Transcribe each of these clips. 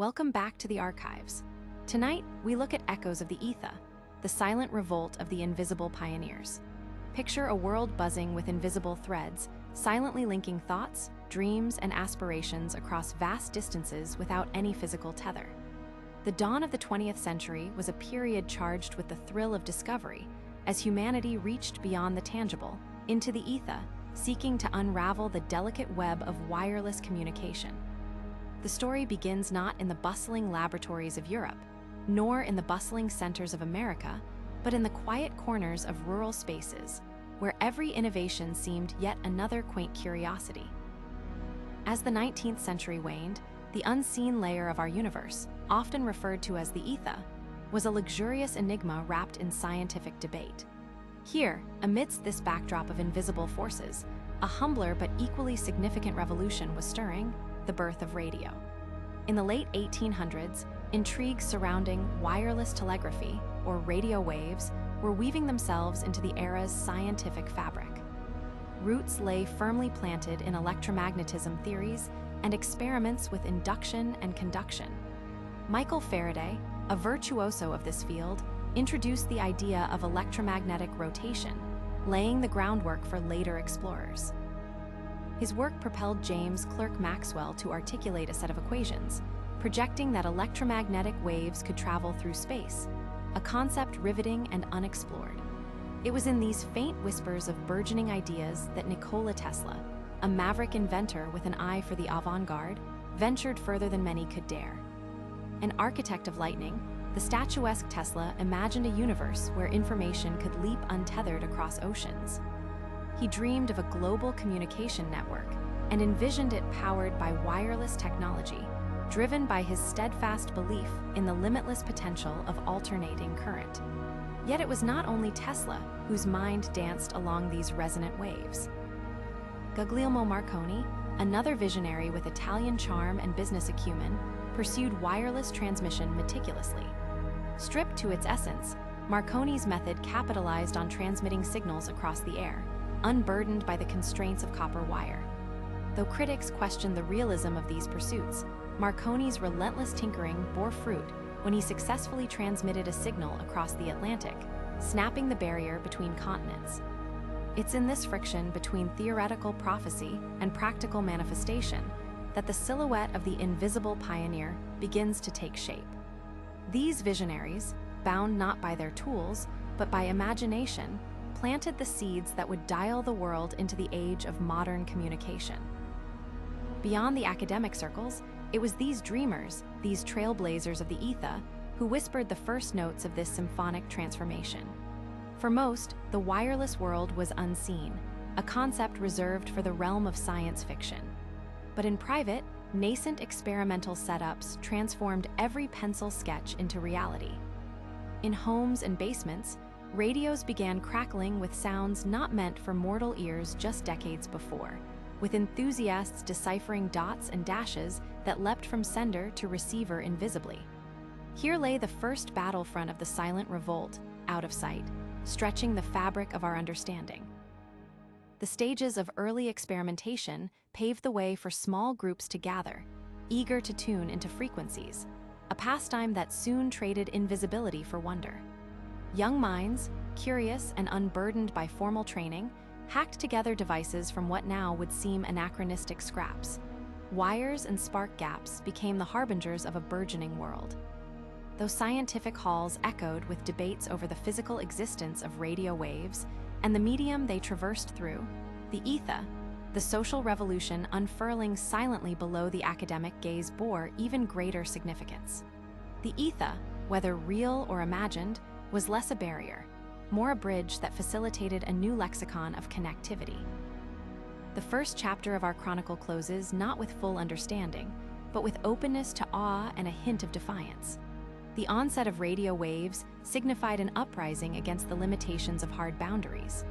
Welcome back to the archives. Tonight, we look at echoes of the Aether, the silent revolt of the invisible pioneers. Picture a world buzzing with invisible threads, silently linking thoughts, dreams, and aspirations across vast distances without any physical tether. The dawn of the 20th century was a period charged with the thrill of discovery, as humanity reached beyond the tangible, into the Aether, seeking to unravel the delicate web of wireless communication. The story begins not in the bustling laboratories of Europe, nor in the bustling centers of America, but in the quiet corners of rural spaces, where every innovation seemed yet another quaint curiosity. As the 19th century waned, the unseen layer of our universe, often referred to as the Aether, was a luxurious enigma wrapped in scientific debate. Here, amidst this backdrop of invisible forces, a humbler but equally significant revolution was stirring: the birth of radio. In the late 1800s, intrigues surrounding wireless telegraphy, or radio waves, were weaving themselves into the era's scientific fabric. Roots lay firmly planted in electromagnetism theories and experiments with induction and conduction. Michael Faraday, a virtuoso of this field, introduced the idea of electromagnetic rotation, laying the groundwork for later explorers. His work propelled James Clerk Maxwell to articulate a set of equations, projecting that electromagnetic waves could travel through space, a concept riveting and unexplored. It was in these faint whispers of burgeoning ideas that Nikola Tesla, a maverick inventor with an eye for the avant-garde, ventured further than many could dare. An architect of lightning, the statuesque Tesla imagined a universe where information could leap untethered across oceans. He dreamed of a global communication network and envisioned it powered by wireless technology, driven by his steadfast belief in the limitless potential of alternating current. Yet it was not only Tesla whose mind danced along these resonant waves. Guglielmo Marconi, another visionary with Italian charm and business acumen, pursued wireless transmission meticulously. Stripped to its essence, Marconi's method capitalized on transmitting signals across the air, unburdened by the constraints of copper wire. Though critics questioned the realism of these pursuits, Marconi's relentless tinkering bore fruit when he successfully transmitted a signal across the Atlantic, snapping the barrier between continents. It's in this friction between theoretical prophecy and practical manifestation that the silhouette of the invisible pioneer begins to take shape. These visionaries, bound not by their tools, but by imagination, planted the seeds that would dial the world into the age of modern communication. Beyond the academic circles, it was these dreamers, these trailblazers of the Aether, who whispered the first notes of this symphonic transformation. For most, the wireless world was unseen, a concept reserved for the realm of science fiction. But in private, nascent experimental setups transformed every pencil sketch into reality. In homes and basements, radios began crackling with sounds not meant for mortal ears just decades before, with enthusiasts deciphering dots and dashes that leapt from sender to receiver invisibly. Here lay the first battlefront of the Silent Revolt, out of sight, stretching the fabric of our understanding. The stages of early experimentation paved the way for small groups to gather, eager to tune into frequencies, a pastime that soon traded invisibility for wonder. Young minds, curious and unburdened by formal training, hacked together devices from what now would seem anachronistic scraps. Wires and spark gaps became the harbingers of a burgeoning world. Though scientific halls echoed with debates over the physical existence of radio waves and the medium they traversed through, the Aether, the social revolution unfurling silently below the academic gaze, bore even greater significance. The Aether, whether real or imagined, was less a barrier, more a bridge that facilitated a new lexicon of connectivity. The first chapter of our chronicle closes not with full understanding, but with openness to awe and a hint of defiance. The onset of radio waves signified an uprising against the limitations of hard boundaries.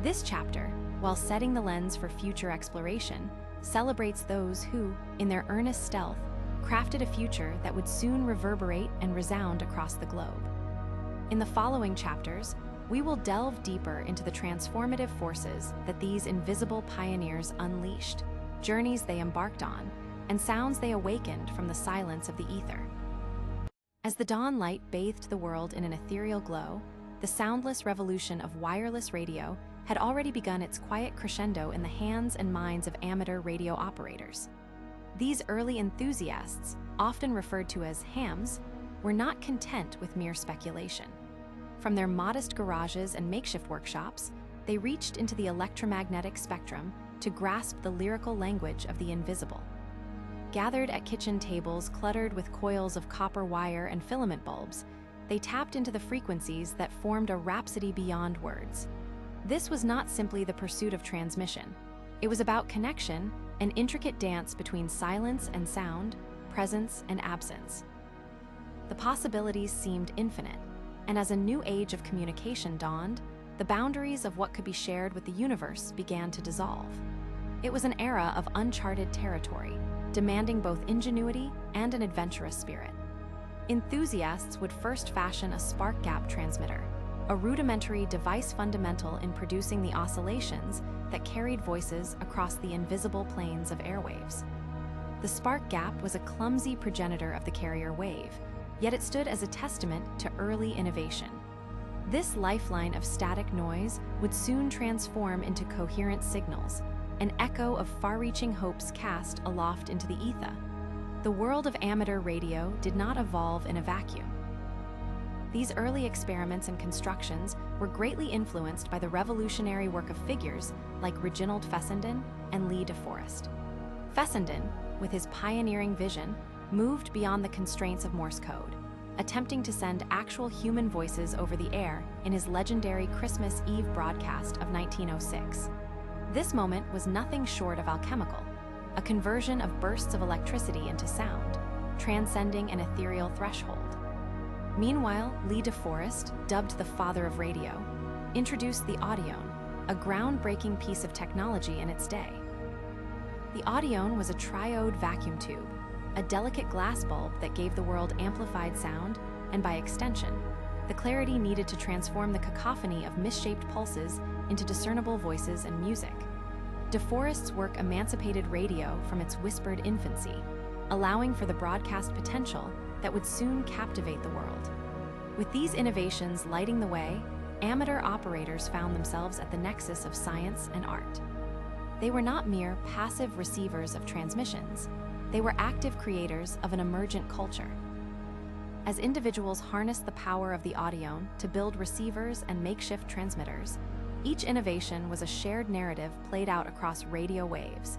This chapter, while setting the lens for future exploration, celebrates those who, in their earnest stealth, crafted a future that would soon reverberate and resound across the globe. In the following chapters, we will delve deeper into the transformative forces that these invisible pioneers unleashed, journeys they embarked on, and sounds they awakened from the silence of the ether. As the dawn light bathed the world in an ethereal glow, the soundless revolution of wireless radio had already begun its quiet crescendo in the hands and minds of amateur radio operators. These early enthusiasts, often referred to as hams, were not content with mere speculation. From their modest garages and makeshift workshops, they reached into the electromagnetic spectrum to grasp the lyrical language of the invisible. Gathered at kitchen tables cluttered with coils of copper wire and filament bulbs, they tapped into the frequencies that formed a rhapsody beyond words. This was not simply the pursuit of transmission. It was about connection, an intricate dance between silence and sound, presence and absence. The possibilities seemed infinite, and as a new age of communication dawned, the boundaries of what could be shared with the universe began to dissolve. It was an era of uncharted territory, demanding both ingenuity and an adventurous spirit. Enthusiasts would first fashion a spark gap transmitter, a rudimentary device fundamental in producing the oscillations that carried voices across the invisible planes of airwaves. The spark gap was a clumsy progenitor of the carrier wave, yet it stood as a testament to early innovation. This lifeline of static noise would soon transform into coherent signals, an echo of far-reaching hopes cast aloft into the ether. The world of amateur radio did not evolve in a vacuum. These early experiments and constructions were greatly influenced by the revolutionary work of figures like Reginald Fessenden and Lee DeForest. Fessenden, with his pioneering vision, moved beyond the constraints of Morse code, attempting to send actual human voices over the air in his legendary Christmas Eve broadcast of 1906. This moment was nothing short of alchemical, a conversion of bursts of electricity into sound, transcending an ethereal threshold. Meanwhile, Lee DeForest, dubbed the father of radio, introduced the audione, a groundbreaking piece of technology in its day. The audione was a triode vacuum tube, a delicate glass bulb that gave the world amplified sound and, by extension, the clarity needed to transform the cacophony of misshaped pulses into discernible voices and music. DeForest's work emancipated radio from its whispered infancy, allowing for the broadcast potential that would soon captivate the world. With these innovations lighting the way, amateur operators found themselves at the nexus of science and art. They were not mere passive receivers of transmissions. They were active creators of an emergent culture. As individuals harnessed the power of the audione to build receivers and makeshift transmitters, each innovation was a shared narrative played out across radio waves,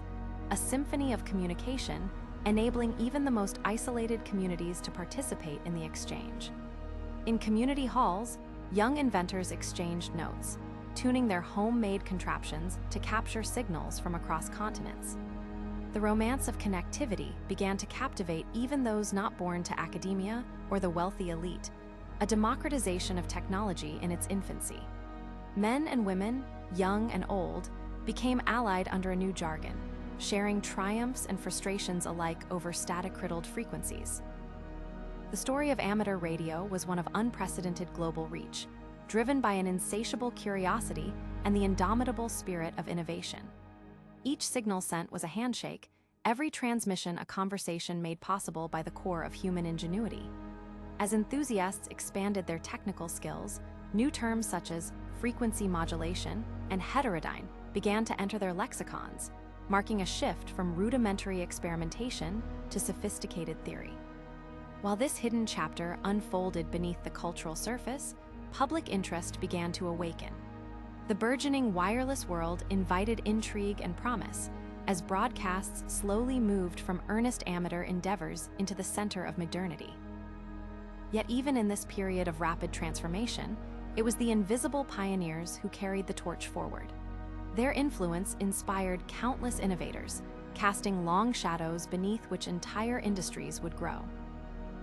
a symphony of communication enabling even the most isolated communities to participate in the exchange. In community halls, young inventors exchanged notes, tuning their homemade contraptions to capture signals from across continents. The romance of connectivity began to captivate even those not born to academia or the wealthy elite, a democratization of technology in its infancy. Men and women, young and old, became allied under a new jargon, sharing triumphs and frustrations alike over static-riddled frequencies. The story of amateur radio was one of unprecedented global reach, driven by an insatiable curiosity and the indomitable spirit of innovation. Each signal sent was a handshake, every transmission a conversation made possible by the core of human ingenuity. As enthusiasts expanded their technical skills, new terms such as frequency modulation and heterodyne began to enter their lexicons, marking a shift from rudimentary experimentation to sophisticated theory. While this hidden chapter unfolded beneath the cultural surface, public interest began to awaken. The burgeoning wireless world invited intrigue and promise, as broadcasts slowly moved from earnest amateur endeavors into the center of modernity. Yet even in this period of rapid transformation, it was the invisible pioneers who carried the torch forward. Their influence inspired countless innovators, casting long shadows beneath which entire industries would grow.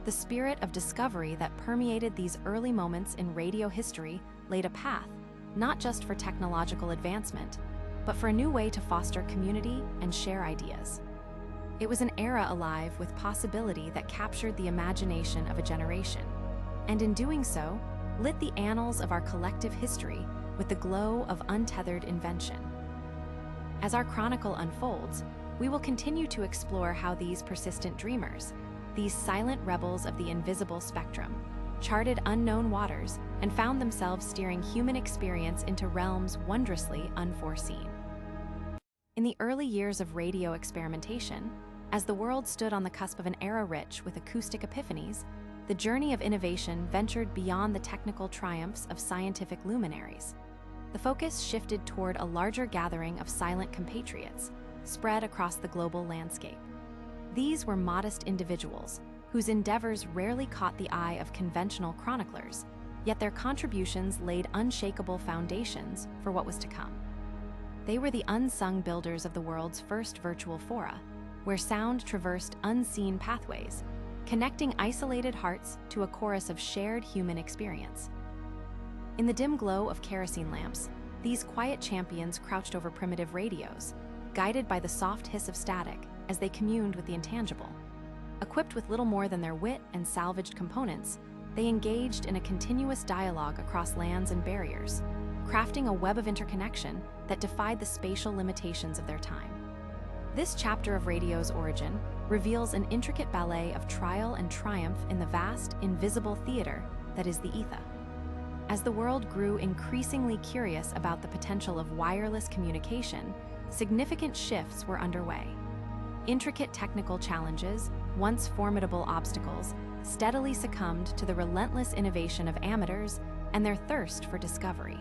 The spirit of discovery that permeated these early moments in radio history laid a path, not just for technological advancement, but for a new way to foster community and share ideas. It was an era alive with possibility that captured the imagination of a generation, and in doing so, lit the annals of our collective history with the glow of untethered invention. As our chronicle unfolds, We will continue to explore how these persistent dreamers, these silent rebels of the invisible spectrum, charted unknown waters and found themselves steering human experience into realms wondrously unforeseen. In the early years of radio experimentation, as the world stood on the cusp of an era rich with acoustic epiphanies, the journey of innovation ventured beyond the technical triumphs of scientific luminaries. The focus shifted toward a larger gathering of silent compatriots, spread across the global landscape. These were modest individuals, whose endeavors rarely caught the eye of conventional chroniclers, yet their contributions laid unshakable foundations for what was to come. They were the unsung builders of the world's first virtual fora, where sound traversed unseen pathways, connecting isolated hearts to a chorus of shared human experience. In the dim glow of kerosene lamps, these quiet champions crouched over primitive radios, guided by the soft hiss of static as they communed with the intangible. Equipped with little more than their wit and salvaged components, they engaged in a continuous dialogue across lands and barriers, crafting a web of interconnection that defied the spatial limitations of their time. This chapter of radio's origin reveals an intricate ballet of trial and triumph in the vast, invisible theater that is the Aether. As the world grew increasingly curious about the potential of wireless communication, significant shifts were underway. Intricate technical challenges, once formidable obstacles, steadily succumbed to the relentless innovation of amateurs and their thirst for discovery.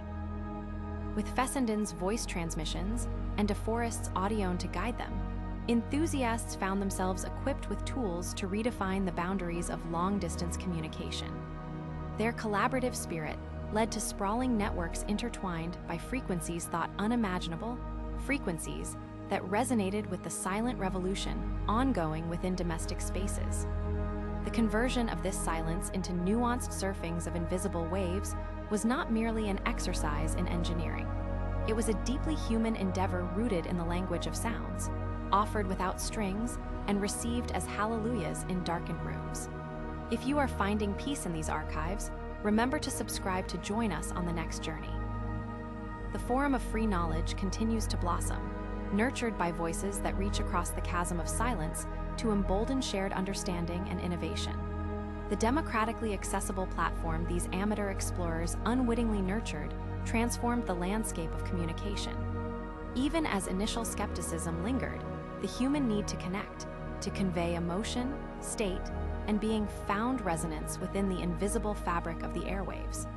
With Fessenden's voice transmissions and DeForest's audione to guide them, enthusiasts found themselves equipped with tools to redefine the boundaries of long-distance communication. Their collaborative spirit led to sprawling networks intertwined by frequencies thought unimaginable, frequencies that resonated with the silent revolution ongoing within domestic spaces. The conversion of this silence into nuanced surfings of invisible waves was not merely an exercise in engineering. It was a deeply human endeavor rooted in the language of sounds, offered without strings and received as hallelujahs in darkened rooms. If you are finding peace in these archives, remember to subscribe to join us on the next journey. The forum of free knowledge continues to blossom, nurtured by voices that reach across the chasm of silence to embolden shared understanding and innovation. The democratically accessible platform these amateur explorers unwittingly nurtured transformed the landscape of communication. Even as initial skepticism lingered, the human need to connect, to convey emotion, state, and being found resonance within the invisible fabric of the airwaves.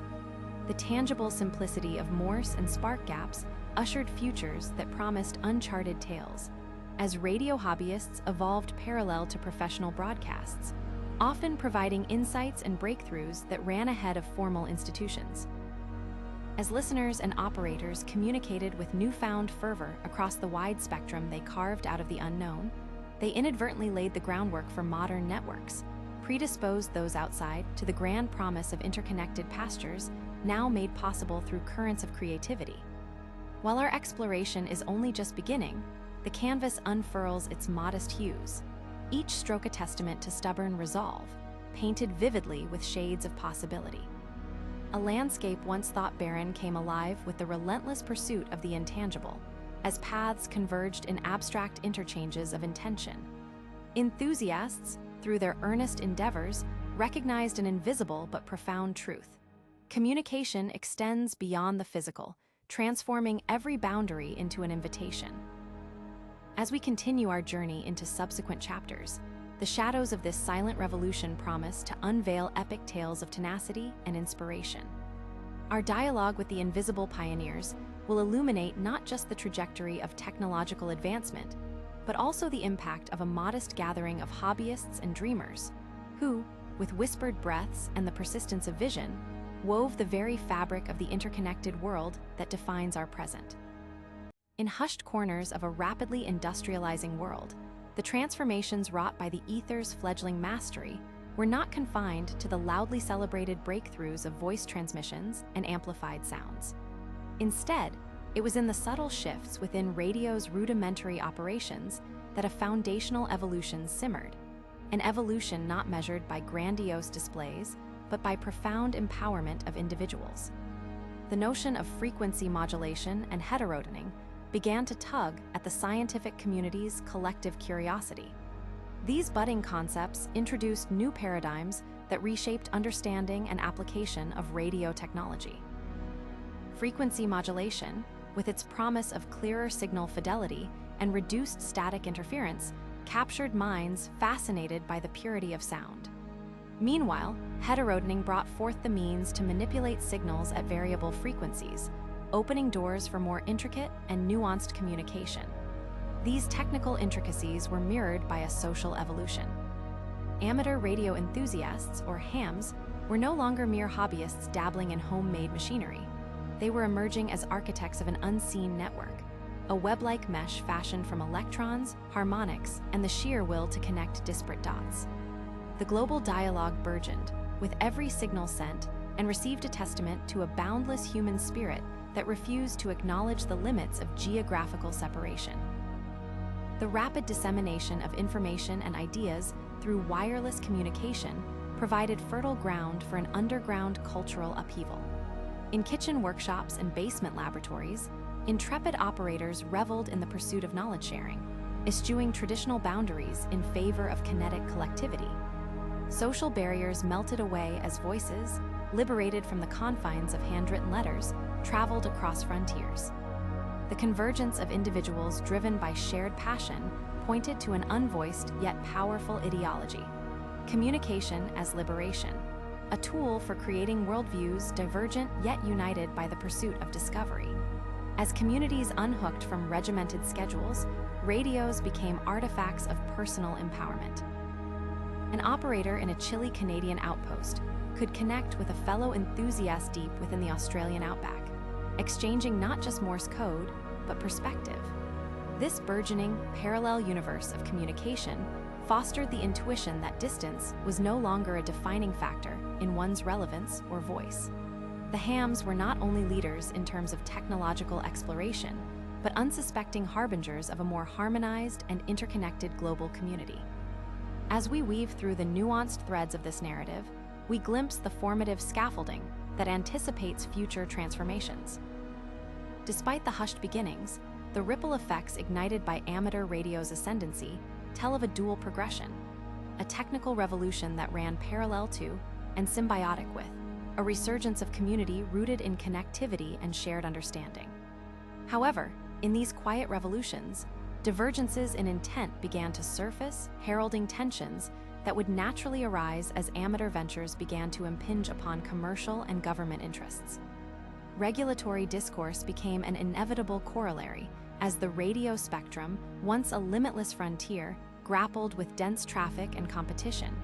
The tangible simplicity of Morse and spark gaps ushered futures that promised uncharted tales, as radio hobbyists evolved parallel to professional broadcasts, often providing insights and breakthroughs that ran ahead of formal institutions. As listeners and operators communicated with newfound fervor across the wide spectrum they carved out of the unknown, they inadvertently laid the groundwork for modern networks, predisposed those outside to the grand promise of interconnected pastures now made possible through currents of creativity. While our exploration is only just beginning, the canvas unfurls its modest hues, each stroke a testament to stubborn resolve, painted vividly with shades of possibility. A landscape once thought barren came alive with the relentless pursuit of the intangible, as paths converged in abstract interchanges of intention. Enthusiasts, through their earnest endeavors, recognized an invisible but profound truth. Communication extends beyond the physical, transforming every boundary into an invitation. As we continue our journey into subsequent chapters, the shadows of this silent revolution promise to unveil epic tales of tenacity and inspiration. Our dialogue with the invisible pioneers will illuminate not just the trajectory of technological advancement, but also the impact of a modest gathering of hobbyists and dreamers who, with whispered breaths and the persistence of vision, wove the very fabric of the interconnected world that defines our present. In hushed corners of a rapidly industrializing world, the transformations wrought by the Aether's fledgling mastery were not confined to the loudly celebrated breakthroughs of voice transmissions and amplified sounds. Instead, it was in the subtle shifts within radio's rudimentary operations that a foundational evolution simmered, an evolution not measured by grandiose displays, but by profound empowerment of individuals. The notion of frequency modulation and heterodyning, began to tug at the scientific community's collective curiosity. These budding concepts introduced new paradigms that reshaped understanding and application of radio technology. Frequency modulation, with its promise of clearer signal fidelity and reduced static interference, captured minds fascinated by the purity of sound. Meanwhile, heterotoning brought forth the means to manipulate signals at variable frequencies, opening doors for more intricate and nuanced communication. These technical intricacies were mirrored by a social evolution. Amateur radio enthusiasts, or hams, were no longer mere hobbyists dabbling in homemade machinery. They were emerging as architects of an unseen network, a web-like mesh fashioned from electrons, harmonics, and the sheer will to connect disparate dots. The global dialogue burgeoned, with every signal sent, and received a testament to a boundless human spirit that refused to acknowledge the limits of geographical separation. The rapid dissemination of information and ideas through wireless communication provided fertile ground for an underground cultural upheaval. In kitchen workshops and basement laboratories, intrepid operators reveled in the pursuit of knowledge sharing, eschewing traditional boundaries in favor of kinetic collectivity. Social barriers melted away as voices, liberated from the confines of handwritten letters, traveled across frontiers. The convergence of individuals driven by shared passion pointed to an unvoiced yet powerful ideology: communication as liberation, a tool for creating worldviews divergent yet united by the pursuit of discovery. As communities unhooked from regimented schedules, radios became artifacts of personal empowerment. An operator in a chilly Canadian outpost could connect with a fellow enthusiast deep within the Australian outback, exchanging not just Morse code, but perspective. This burgeoning, parallel universe of communication fostered the intuition that distance was no longer a defining factor in one's relevance or voice. The hams were not only leaders in terms of technological exploration, but unsuspecting harbingers of a more harmonized and interconnected global community. As we weave through the nuanced threads of this narrative, we glimpse the formative scaffolding that anticipates future transformations. Despite the hushed beginnings, the ripple effects ignited by amateur radio's ascendancy tell of a dual progression, a technical revolution that ran parallel to and symbiotic with a resurgence of community rooted in connectivity and shared understanding. However, in these quiet revolutions, divergences in intent began to surface, heralding tensions that would naturally arise as amateur ventures began to impinge upon commercial and government interests. Regulatory discourse became an inevitable corollary as the radio spectrum, once a limitless frontier, grappled with dense traffic and competition.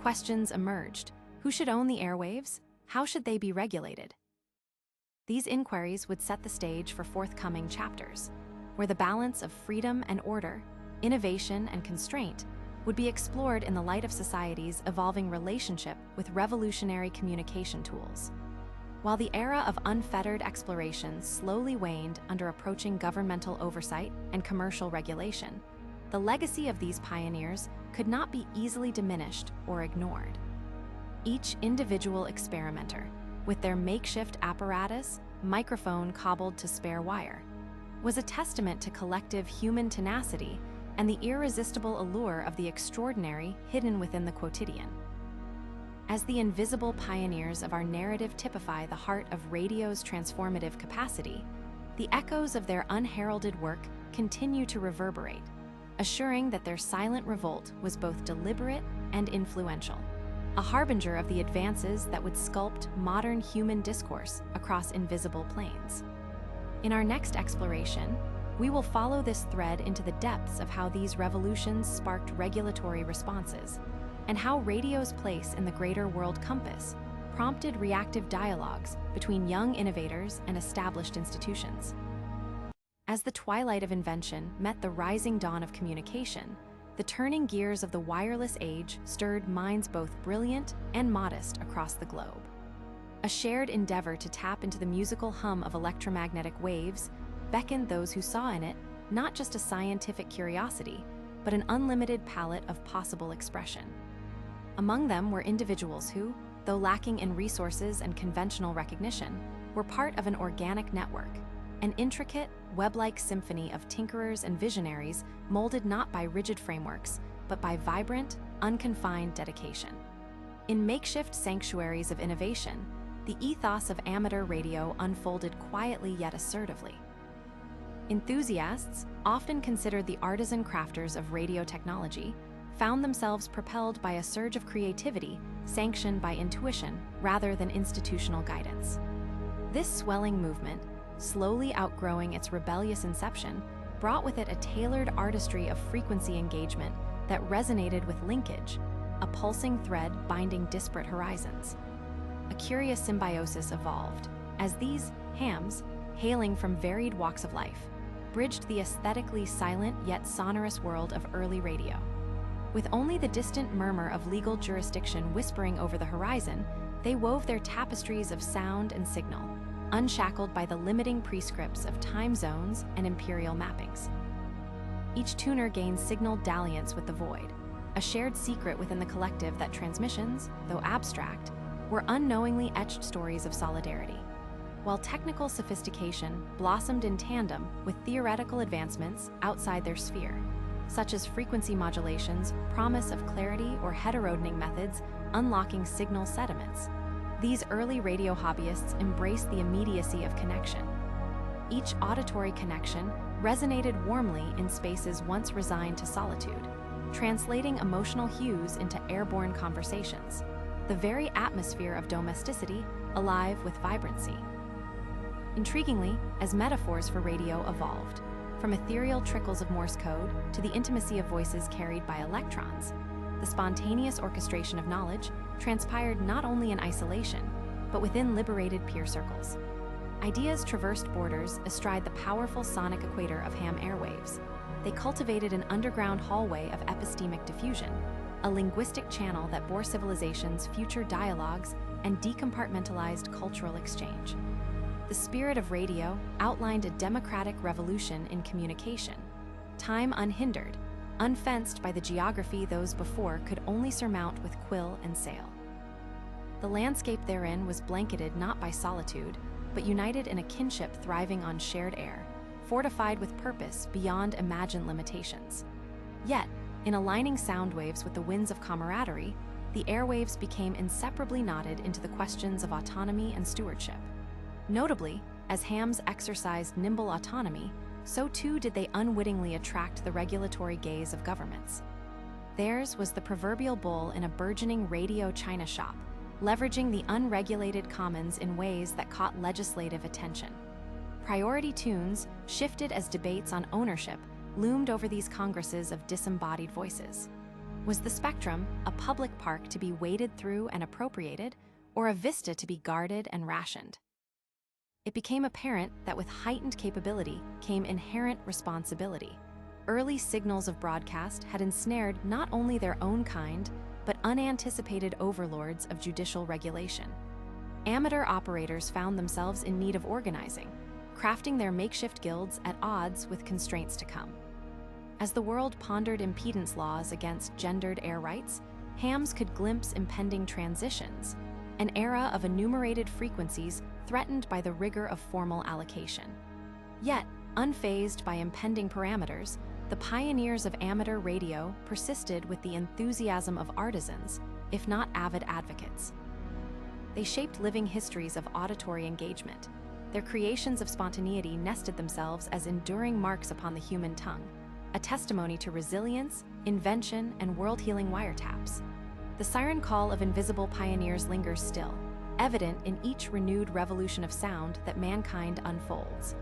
Questions emerged: who should own the airwaves? How should they be regulated? These inquiries would set the stage for forthcoming chapters, where the balance of freedom and order, innovation and constraint, would be explored in the light of society's evolving relationship with revolutionary communication tools. While the era of unfettered exploration slowly waned under approaching governmental oversight and commercial regulation, the legacy of these pioneers could not be easily diminished or ignored. Each individual experimenter, with their makeshift apparatus, microphone cobbled to spare wire, was a testament to collective human tenacity and the irresistible allure of the extraordinary hidden within the quotidian. As the invisible pioneers of our narrative typify the heart of radio's transformative capacity, the echoes of their unheralded work continue to reverberate, assuring that their silent revolt was both deliberate and influential, a harbinger of the advances that would sculpt modern human discourse across invisible planes. In our next exploration, we will follow this thread into the depths of how these revolutions sparked regulatory responses, and how radio's place in the greater world compass prompted reactive dialogues between young innovators and established institutions. As the twilight of invention met the rising dawn of communication, the turning gears of the wireless age stirred minds both brilliant and modest across the globe. A shared endeavor to tap into the musical hum of electromagnetic waves beckoned those who saw in it not just a scientific curiosity, but an unlimited palette of possible expression. Among them were individuals who, though lacking in resources and conventional recognition, were part of an organic network, an intricate, web-like symphony of tinkerers and visionaries molded not by rigid frameworks, but by vibrant, unconfined dedication. In makeshift sanctuaries of innovation, the ethos of amateur radio unfolded quietly yet assertively. Enthusiasts, often considered the artisan crafters of radio technology, found themselves propelled by a surge of creativity sanctioned by intuition rather than institutional guidance. This swelling movement, slowly outgrowing its rebellious inception, brought with it a tailored artistry of frequency engagement that resonated with linkage, a pulsing thread binding disparate horizons. A curious symbiosis evolved, as these hams, hailing from varied walks of life, bridged the aesthetically silent yet sonorous world of early radio. With only the distant murmur of legal jurisdiction whispering over the horizon, they wove their tapestries of sound and signal, unshackled by the limiting prescripts of time zones and imperial mappings. Each tuner gained signal dalliance with the void, a shared secret within the collective that transmissions, though abstract, were unknowingly etched stories of solidarity. While technical sophistication blossomed in tandem with theoretical advancements outside their sphere, such as frequency modulation's promise of clarity or heterodening methods unlocking signal sediments, these early radio hobbyists embraced the immediacy of connection. Each auditory connection resonated warmly in spaces once resigned to solitude, translating emotional hues into airborne conversations, the very atmosphere of domesticity alive with vibrancy. Intriguingly, as metaphors for radio evolved, from ethereal trickles of Morse code to the intimacy of voices carried by electrons, the spontaneous orchestration of knowledge transpired not only in isolation, but within liberated peer circles. Ideas traversed borders astride the powerful sonic equator of ham airwaves. They cultivated an underground hallway of epistemic diffusion, a linguistic channel that bore civilization's future dialogues and decompartmentalized cultural exchange. The spirit of radio outlined a democratic revolution in communication, time unhindered, unfenced by the geography those before could only surmount with quill and sail. The landscape therein was blanketed not by solitude, but united in a kinship thriving on shared air, fortified with purpose beyond imagined limitations. Yet, in aligning sound waves with the winds of camaraderie, the airwaves became inseparably knotted into the questions of autonomy and stewardship. Notably, as hams exercised nimble autonomy, so too did they unwittingly attract the regulatory gaze of governments. Theirs was the proverbial bull in a burgeoning radio china shop, leveraging the unregulated commons in ways that caught legislative attention. Priority tunes shifted as debates on ownership loomed over these congresses of disembodied voices. Was the spectrum a public park to be waded through and appropriated, or a vista to be guarded and rationed? It became apparent that with heightened capability came inherent responsibility. Early signals of broadcast had ensnared not only their own kind, but unanticipated overlords of judicial regulation. Amateur operators found themselves in need of organizing, crafting their makeshift guilds at odds with constraints to come. As the world pondered impedance laws against gendered air rights, hams could glimpse impending transitions, an era of enumerated frequencies threatened by the rigor of formal allocation. Yet, unfazed by impending parameters, the pioneers of amateur radio persisted with the enthusiasm of artisans, if not avid advocates. They shaped living histories of auditory engagement. Their creations of spontaneity nested themselves as enduring marks upon the human tongue, a testimony to resilience, invention, and world-healing wiretaps. The siren call of invisible pioneers lingers still, evident in each renewed revolution of sound that mankind unfolds.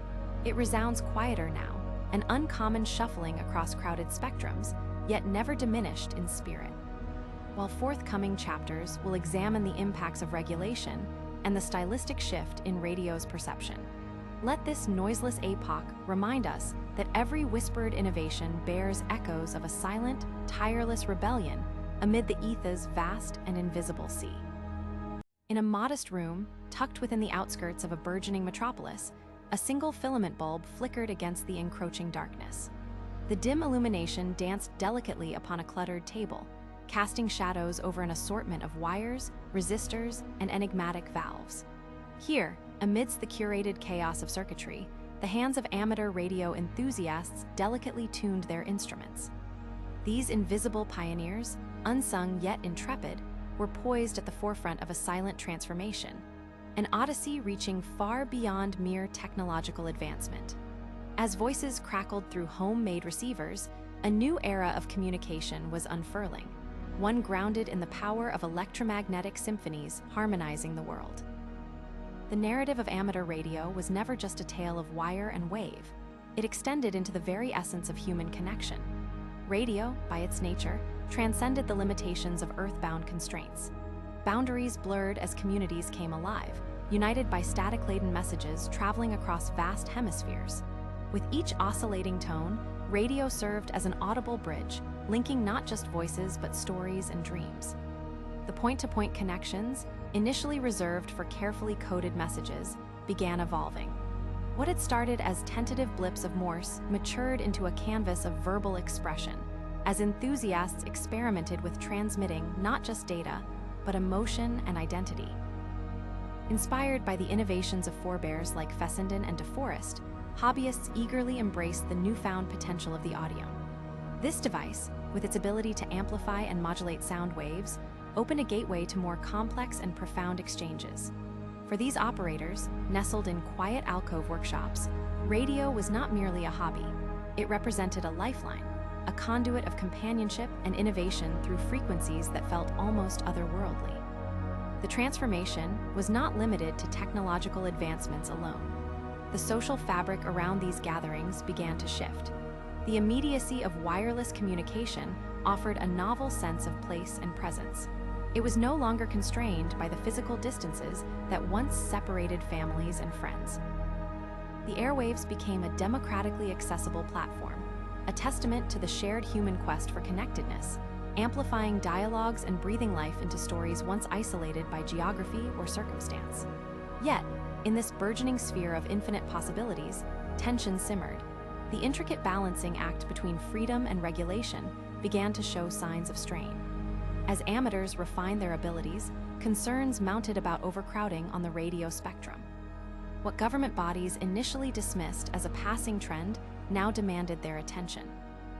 It resounds quieter now, an uncommon shuffling across crowded spectrums, yet never diminished in spirit. While forthcoming chapters will examine the impacts of regulation and the stylistic shift in radio's perception. Let this noiseless epoch remind us that every whispered innovation bears echoes of a silent, tireless rebellion amid the ether's vast and invisible sea. In a modest room, tucked within the outskirts of a burgeoning metropolis, a single filament bulb flickered against the encroaching darkness. The dim illumination danced delicately upon a cluttered table, casting shadows over an assortment of wires, resistors, and enigmatic valves. Here, amidst the curated chaos of circuitry, the hands of amateur radio enthusiasts delicately tuned their instruments. These invisible pioneers, unsung yet intrepid, were poised at the forefront of a silent transformation, an odyssey reaching far beyond mere technological advancement. As voices crackled through homemade receivers, a new era of communication was unfurling, one grounded in the power of electromagnetic symphonies harmonizing the world. The narrative of amateur radio was never just a tale of wire and wave. It extended into the very essence of human connection. Radio, by its nature, transcended the limitations of earthbound constraints. Boundaries blurred as communities came alive, united by static-laden messages traveling across vast hemispheres. With each oscillating tone, radio served as an audible bridge, linking not just voices but stories and dreams. The point-to-point connections, initially reserved for carefully coded messages, began evolving. What had started as tentative blips of Morse matured into a canvas of verbal expression, as enthusiasts experimented with transmitting not just data, but emotion and identity. Inspired by the innovations of forebears like Fessenden and DeForest, hobbyists eagerly embraced the newfound potential of the audio. This device, with its ability to amplify and modulate sound waves, opened a gateway to more complex and profound exchanges. For these operators, nestled in quiet alcove workshops, radio was not merely a hobby. It represented a lifeline, a conduit of companionship and innovation through frequencies that felt almost otherworldly. The transformation was not limited to technological advancements alone. The social fabric around these gatherings began to shift. The immediacy of wireless communication offered a novel sense of place and presence. It was no longer constrained by the physical distances that once separated families and friends. The airwaves became a democratically accessible platform, a testament to the shared human quest for connectedness, amplifying dialogues and breathing life into stories once isolated by geography or circumstance. Yet, in this burgeoning sphere of infinite possibilities, tension simmered. The intricate balancing act between freedom and regulation began to show signs of strain. As amateurs refined their abilities, concerns mounted about overcrowding on the radio spectrum. What government bodies initially dismissed as a passing trend now demanded their attention.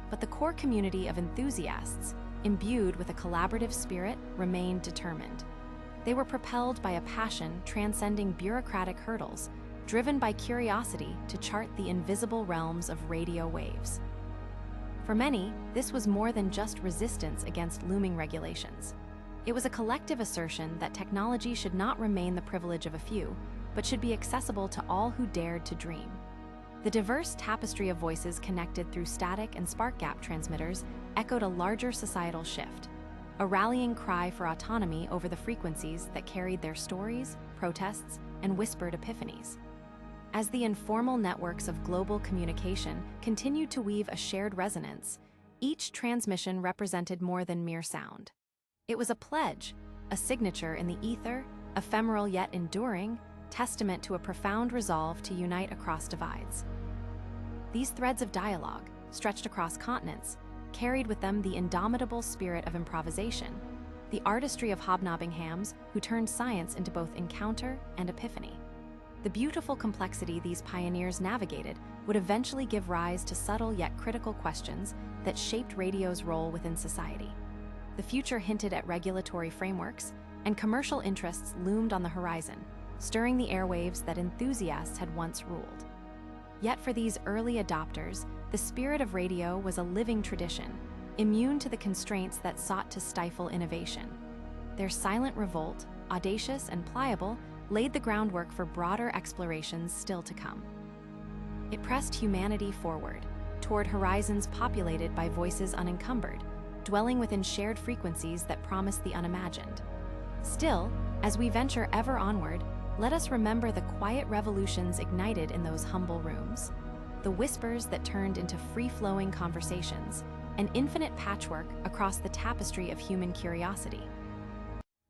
But the core community of enthusiasts, imbued with a collaborative spirit, remained determined. They were propelled by a passion transcending bureaucratic hurdles, driven by curiosity to chart the invisible realms of radio waves. For many, this was more than just resistance against looming regulations. It was a collective assertion that technology should not remain the privilege of a few, but should be accessible to all who dared to dream. The diverse tapestry of voices connected through static and spark gap transmitters echoed a larger societal shift, a rallying cry for autonomy over the frequencies that carried their stories, protests, and whispered epiphanies. As the informal networks of global communication continued to weave a shared resonance, each transmission represented more than mere sound. It was a pledge, a signature in the ether, ephemeral yet enduring, testament to a profound resolve to unite across divides. These threads of dialogue, stretched across continents, carried with them the indomitable spirit of improvisation, the artistry of hobnobbing hams who turned science into both encounter and epiphany. The beautiful complexity these pioneers navigated would eventually give rise to subtle yet critical questions that shaped radio's role within society. The future hinted at regulatory frameworks, and commercial interests loomed on the horizon, stirring the airwaves that enthusiasts had once ruled. Yet for these early adopters, the spirit of radio was a living tradition, immune to the constraints that sought to stifle innovation. Their silent revolt, audacious and pliable, laid the groundwork for broader explorations still to come. It pressed humanity forward, toward horizons populated by voices unencumbered, dwelling within shared frequencies that promised the unimagined. Still, as we venture ever onward, let us remember the quiet revolutions ignited in those humble rooms, the whispers that turned into free-flowing conversations, an infinite patchwork across the tapestry of human curiosity.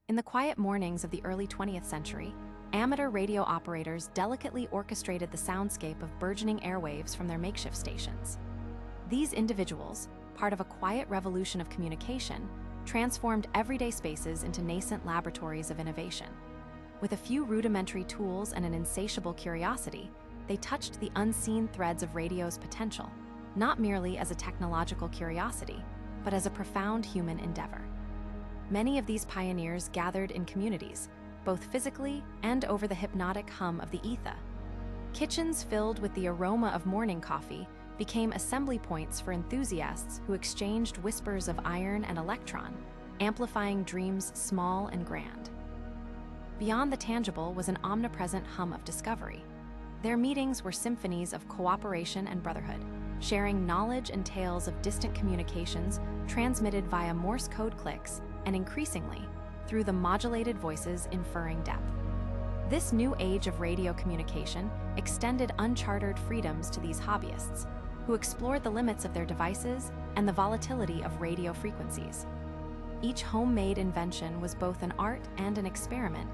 In the quiet mornings of the early 20th century, amateur radio operators delicately orchestrated the soundscape of burgeoning airwaves from their makeshift stations. These individuals, part of a quiet revolution of communication, transformed everyday spaces into nascent laboratories of innovation. With a few rudimentary tools and an insatiable curiosity, they touched the unseen threads of radio's potential, not merely as a technological curiosity, but as a profound human endeavor. Many of these pioneers gathered in communities, both physically and over the hypnotic hum of the ether. Kitchens filled with the aroma of morning coffee became assembly points for enthusiasts who exchanged whispers of iron and electron, amplifying dreams small and grand. Beyond the tangible was an omnipresent hum of discovery. Their meetings were symphonies of cooperation and brotherhood, sharing knowledge and tales of distant communications transmitted via Morse code clicks and increasingly through the modulated voices inferring depth. This new age of radio communication extended uncharted freedoms to these hobbyists, who explored the limits of their devices and the volatility of radio frequencies. Each homemade invention was both an art and an experiment,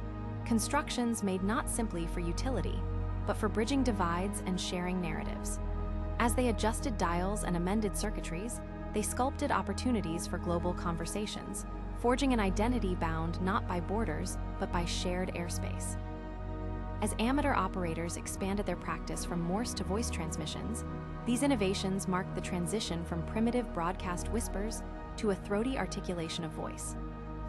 constructions made not simply for utility, but for bridging divides and sharing narratives. As they adjusted dials and amended circuitries, they sculpted opportunities for global conversations, forging an identity bound not by borders, but by shared airspace. As amateur operators expanded their practice from Morse to voice transmissions, these innovations marked the transition from primitive broadcast whispers to a throaty articulation of voice.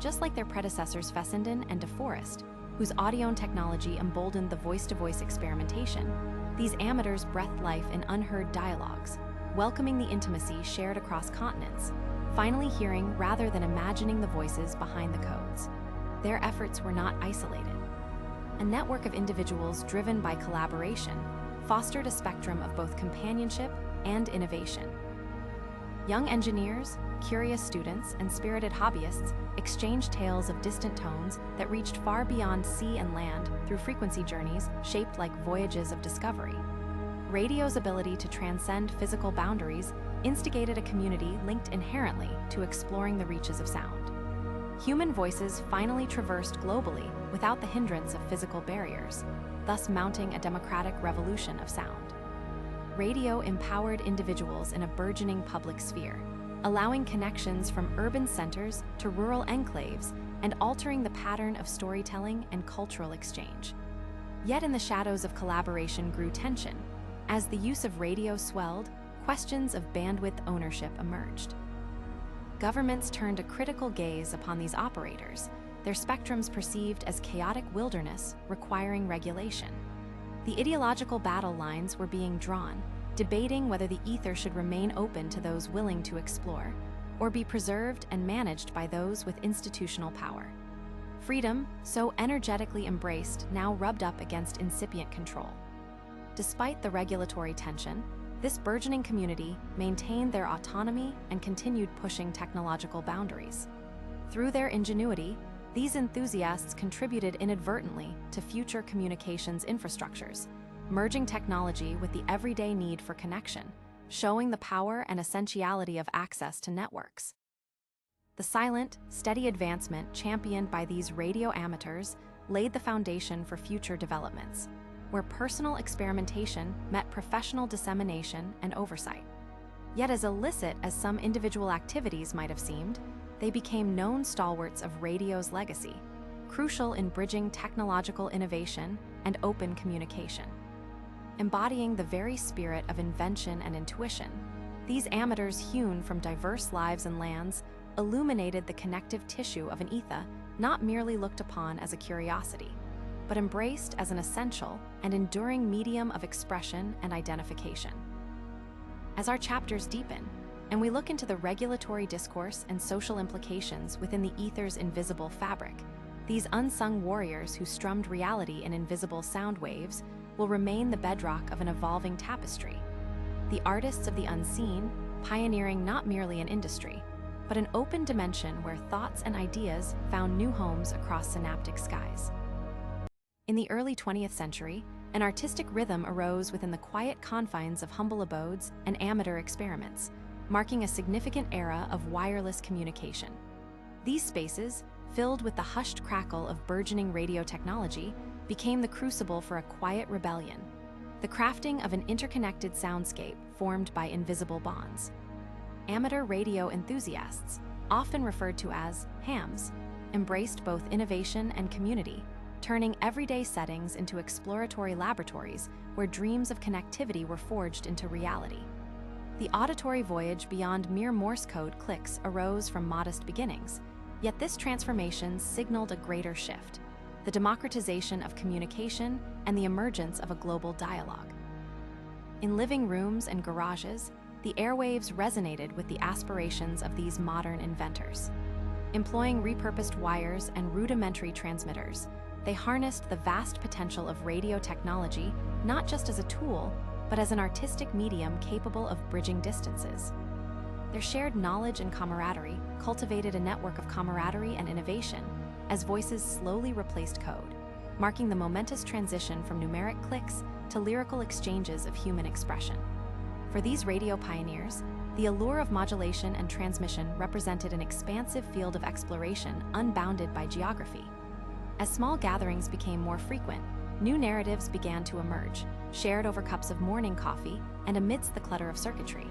Just like their predecessors Fessenden and DeForest, whose audione technology emboldened the voice-to-voice experimentation, these amateurs breathed life in unheard dialogues, welcoming the intimacy shared across continents, finally hearing rather than imagining the voices behind the codes. Their efforts were not isolated. A network of individuals driven by collaboration fostered a spectrum of both companionship and innovation. Young engineers, curious students, and spirited hobbyists exchanged tales of distant tones that reached far beyond sea and land through frequency journeys shaped like voyages of discovery. Radio's ability to transcend physical boundaries instigated a community linked inherently to exploring the reaches of sound. Human voices finally traversed globally without the hindrance of physical barriers, thus mounting a democratic revolution of sound. Radio empowered individuals in a burgeoning public sphere, allowing connections from urban centers to rural enclaves and altering the pattern of storytelling and cultural exchange. Yet in the shadows of collaboration grew tension. As the use of radio swelled, questions of bandwidth ownership emerged. Governments turned a critical gaze upon these operators, their spectrums perceived as chaotic wilderness requiring regulation. The ideological battle lines were being drawn, debating whether the ether should remain open to those willing to explore, or be preserved and managed by those with institutional power. Freedom, so energetically embraced, now rubbed up against incipient control. Despite the regulatory tension, this burgeoning community maintained their autonomy and continued pushing technological boundaries. Through their ingenuity, these enthusiasts contributed inadvertently to future communications infrastructures, merging technology with the everyday need for connection, showing the power and essentiality of access to networks. The silent, steady advancement championed by these radio amateurs laid the foundation for future developments, where personal experimentation met professional dissemination and oversight. Yet as illicit as some individual activities might have seemed, they became known stalwarts of radio's legacy, crucial in bridging technological innovation and open communication. Embodying the very spirit of invention and intuition, these amateurs hewn from diverse lives and lands illuminated the connective tissue of an ether not merely looked upon as a curiosity, but embraced as an essential and enduring medium of expression and identification. As our chapters deepen, and we look into the regulatory discourse and social implications within the ether's invisible fabric, these unsung warriors who strummed reality in invisible sound waves will remain the bedrock of an evolving tapestry. The artists of the unseen, pioneering not merely an industry, but an open dimension where thoughts and ideas found new homes across synaptic skies. In the early 20th century, an artistic rhythm arose within the quiet confines of humble abodes and amateur experiments, marking a significant era of wireless communication. These spaces, filled with the hushed crackle of burgeoning radio technology, became the crucible for a quiet rebellion, the crafting of an interconnected soundscape formed by invisible bonds. Amateur radio enthusiasts, often referred to as hams, embraced both innovation and community, turning everyday settings into exploratory laboratories where dreams of connectivity were forged into reality. The auditory voyage beyond mere Morse code clicks arose from modest beginnings, yet this transformation signaled a greater shift: the democratization of communication and the emergence of a global dialogue. In living rooms and garages, the airwaves resonated with the aspirations of these modern inventors. Employing repurposed wires and rudimentary transmitters, they harnessed the vast potential of radio technology not just as a tool, but as an artistic medium capable of bridging distances. Their shared knowledge and camaraderie cultivated a network of camaraderie and innovation as voices slowly replaced code, marking the momentous transition from numeric clicks to lyrical exchanges of human expression. For these radio pioneers, the allure of modulation and transmission represented an expansive field of exploration unbounded by geography. As small gatherings became more frequent, new narratives began to emerge, shared over cups of morning coffee and amidst the clutter of circuitry.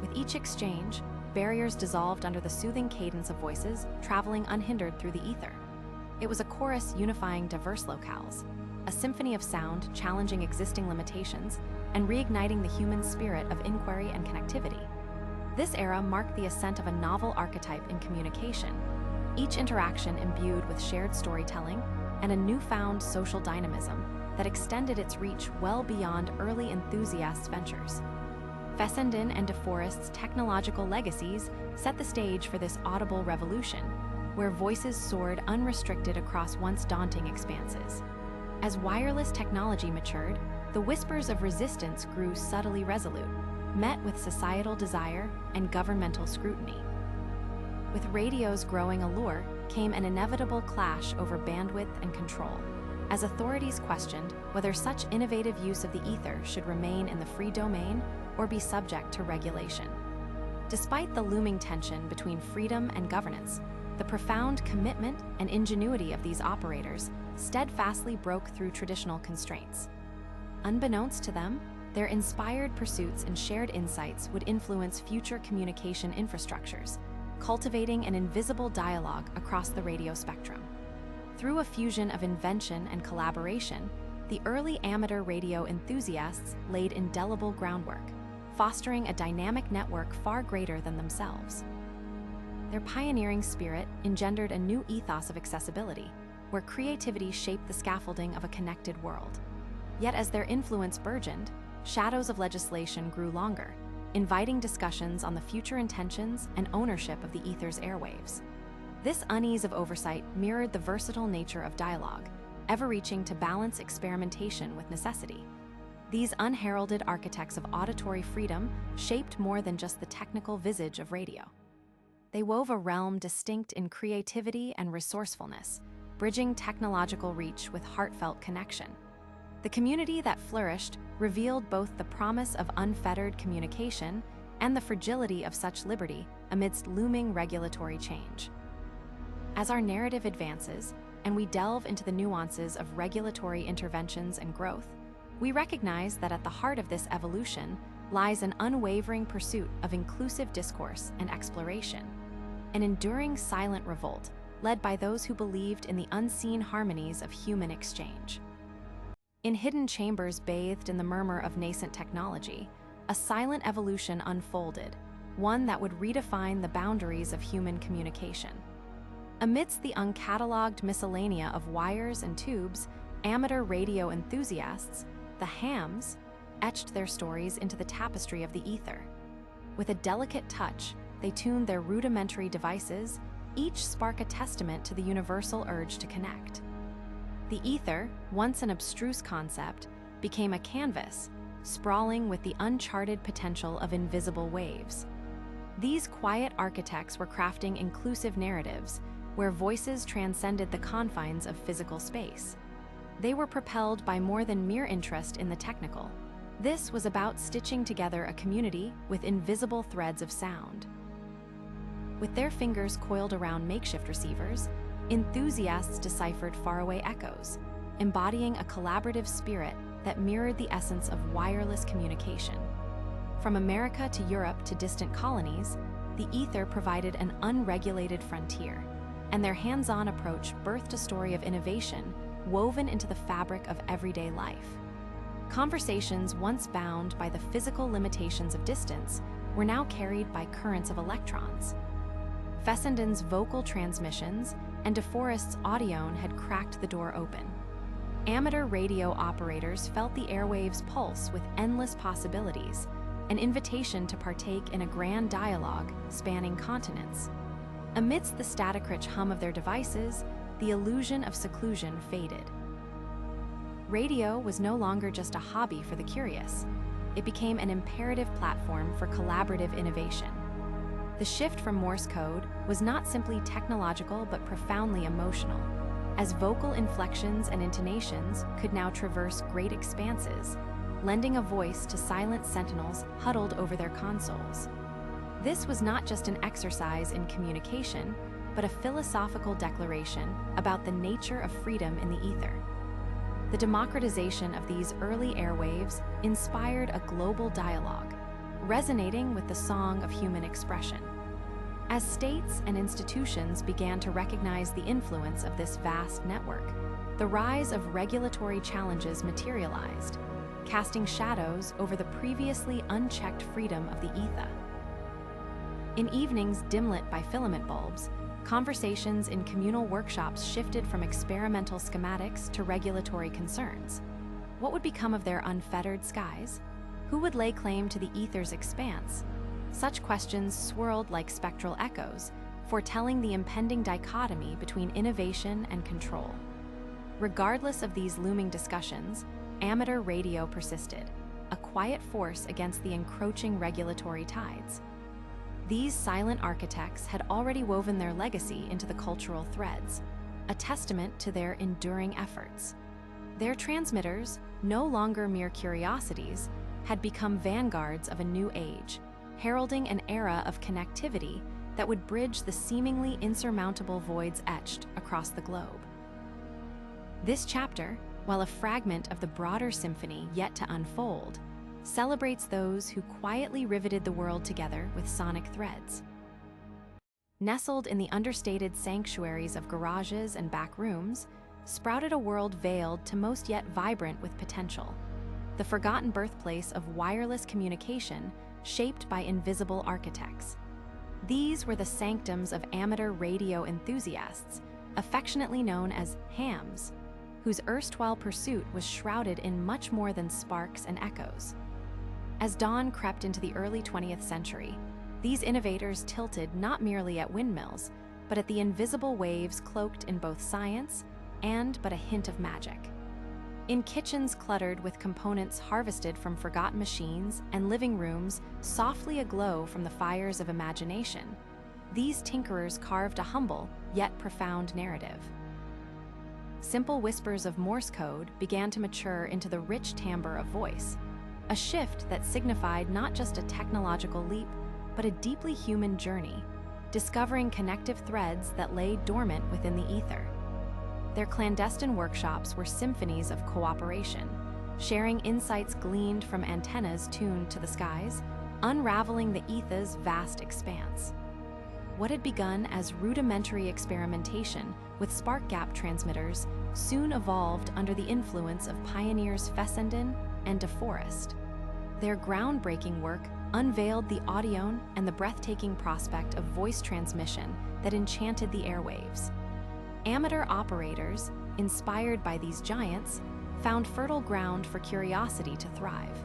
With each exchange, barriers dissolved under the soothing cadence of voices traveling unhindered through the ether. It was a chorus unifying diverse locales, a symphony of sound challenging existing limitations and reigniting the human spirit of inquiry and connectivity. This era marked the ascent of a novel archetype in communication, each interaction imbued with shared storytelling and a newfound social dynamism that extended its reach well beyond early enthusiasts' ventures. Fessenden and DeForest's technological legacies set the stage for this audible revolution, where voices soared unrestricted across once daunting expanses. As wireless technology matured, the whispers of resistance grew subtly resolute, met with societal desire and governmental scrutiny. With radio's growing allure came an inevitable clash over bandwidth and control, as authorities questioned whether such innovative use of the ether should remain in the free domain or be subject to regulation. Despite the looming tension between freedom and governance, the profound commitment and ingenuity of these operators steadfastly broke through traditional constraints. Unbeknownst to them, their inspired pursuits and shared insights would influence future communication infrastructures, cultivating an invisible dialogue across the radio spectrum. Through a fusion of invention and collaboration, the early amateur radio enthusiasts laid indelible groundwork, fostering a dynamic network far greater than themselves. Their pioneering spirit engendered a new ethos of accessibility, where creativity shaped the scaffolding of a connected world. Yet as their influence burgeoned, shadows of legislation grew longer, inviting discussions on the future intentions and ownership of the ether's airwaves. This unease of oversight mirrored the versatile nature of dialogue, ever reaching to balance experimentation with necessity. These unheralded architects of auditory freedom shaped more than just the technical visage of radio. They wove a realm distinct in creativity and resourcefulness, bridging technological reach with heartfelt connection. The community that flourished revealed both the promise of unfettered communication and the fragility of such liberty amidst looming regulatory change. As our narrative advances and we delve into the nuances of regulatory interventions and growth, we recognize that at the heart of this evolution lies an unwavering pursuit of inclusive discourse and exploration, an enduring silent revolt led by those who believed in the unseen harmonies of human exchange. In hidden chambers bathed in the murmur of nascent technology, a silent evolution unfolded, one that would redefine the boundaries of human communication. Amidst the uncatalogued miscellanea of wires and tubes, amateur radio enthusiasts, the hams, etched their stories into the tapestry of the ether. With a delicate touch, they tuned their rudimentary devices, each spark a testament to the universal urge to connect. The ether, once an abstruse concept, became a canvas, sprawling with the uncharted potential of invisible waves. These quiet architects were crafting inclusive narratives, where voices transcended the confines of physical space. They were propelled by more than mere interest in the technical. This was about stitching together a community with invisible threads of sound. With their fingers coiled around makeshift receivers, enthusiasts deciphered faraway echoes, embodying a collaborative spirit that mirrored the essence of wireless communication. From America to Europe to distant colonies, the ether provided an unregulated frontier, and their hands-on approach birthed a story of innovation woven into the fabric of everyday life. Conversations once bound by the physical limitations of distance were now carried by currents of electrons. Fessenden's vocal transmissions and DeForest's audione had cracked the door open. Amateur radio operators felt the airwaves pulse with endless possibilities, an invitation to partake in a grand dialogue spanning continents. Amidst the static-rich hum of their devices, the illusion of seclusion faded. Radio was no longer just a hobby for the curious. It became an imperative platform for collaborative innovation. The shift from Morse code was not simply technological but profoundly emotional, as vocal inflections and intonations could now traverse great expanses, lending a voice to silent sentinels huddled over their consoles. This was not just an exercise in communication, but a philosophical declaration about the nature of freedom in the ether. The democratization of these early airwaves inspired a global dialogue, resonating with the song of human expression. As states and institutions began to recognize the influence of this vast network, the rise of regulatory challenges materialized, casting shadows over the previously unchecked freedom of the ether. In evenings dim-lit by filament bulbs, conversations in communal workshops shifted from experimental schematics to regulatory concerns. What would become of their unfettered skies? Who would lay claim to the ether's expanse? Such questions swirled like spectral echoes, foretelling the impending dichotomy between innovation and control. Regardless of these looming discussions, amateur radio persisted, a quiet force against the encroaching regulatory tides. These silent architects had already woven their legacy into the cultural threads, a testament to their enduring efforts. Their transmitters, no longer mere curiosities, had become vanguards of a new age, heralding an era of connectivity that would bridge the seemingly insurmountable voids etched across the globe. This chapter, while a fragment of the broader symphony yet to unfold, celebrates those who quietly riveted the world together with sonic threads. Nestled in the understated sanctuaries of garages and back rooms, sprouted a world veiled to most yet vibrant with potential, the forgotten birthplace of wireless communication shaped by invisible architects. These were the sanctums of amateur radio enthusiasts, affectionately known as hams, whose erstwhile pursuit was shrouded in much more than sparks and echoes. As dawn crept into the early 20th century, these innovators tilted not merely at windmills, but at the invisible waves cloaked in both science and but a hint of magic. In kitchens cluttered with components harvested from forgotten machines and living rooms softly aglow from the fires of imagination, these tinkerers carved a humble yet profound narrative. Simple whispers of Morse code began to mature into the rich timbre of voice, a shift that signified not just a technological leap, but a deeply human journey, discovering connective threads that lay dormant within the ether. Their clandestine workshops were symphonies of cooperation, sharing insights gleaned from antennas tuned to the skies, unraveling the ether's vast expanse. What had begun as rudimentary experimentation with spark gap transmitters soon evolved under the influence of pioneers Fessenden and DeForest. Their groundbreaking work unveiled the audione and the breathtaking prospect of voice transmission that enchanted the airwaves. Amateur operators, inspired by these giants, found fertile ground for curiosity to thrive.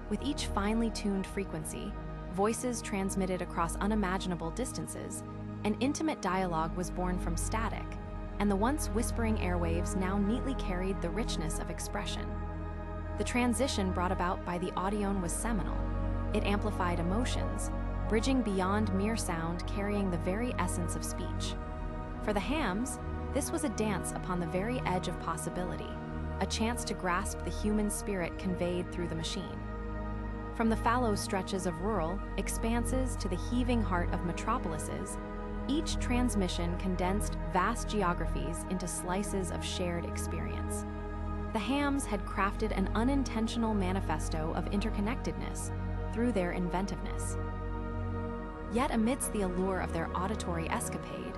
With each finely tuned frequency, voices transmitted across unimaginable distances, an intimate dialogue was born from static, and the once whispering airwaves now neatly carried the richness of expression. The transition brought about by the audione was seminal. It amplified emotions, bridging beyond mere sound, carrying the very essence of speech. For the hams, this was a dance upon the very edge of possibility, a chance to grasp the human spirit conveyed through the machine. From the fallow stretches of rural expanses to the heaving heart of metropolises, each transmission condensed vast geographies into slices of shared experience. The hams had crafted an unintentional manifesto of interconnectedness through their inventiveness. Yet amidst the allure of their auditory escapade,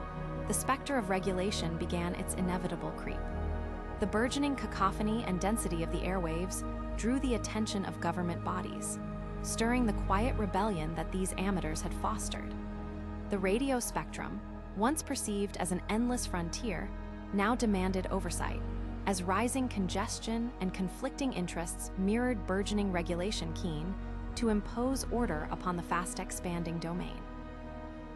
the specter of regulation began its inevitable creep. The burgeoning cacophony and density of the airwaves drew the attention of government bodies, stirring the quiet rebellion that these amateurs had fostered. The radio spectrum, once perceived as an endless frontier, now demanded oversight, as rising congestion and conflicting interests mirrored burgeoning regulation keen to impose order upon the fast-expanding domain.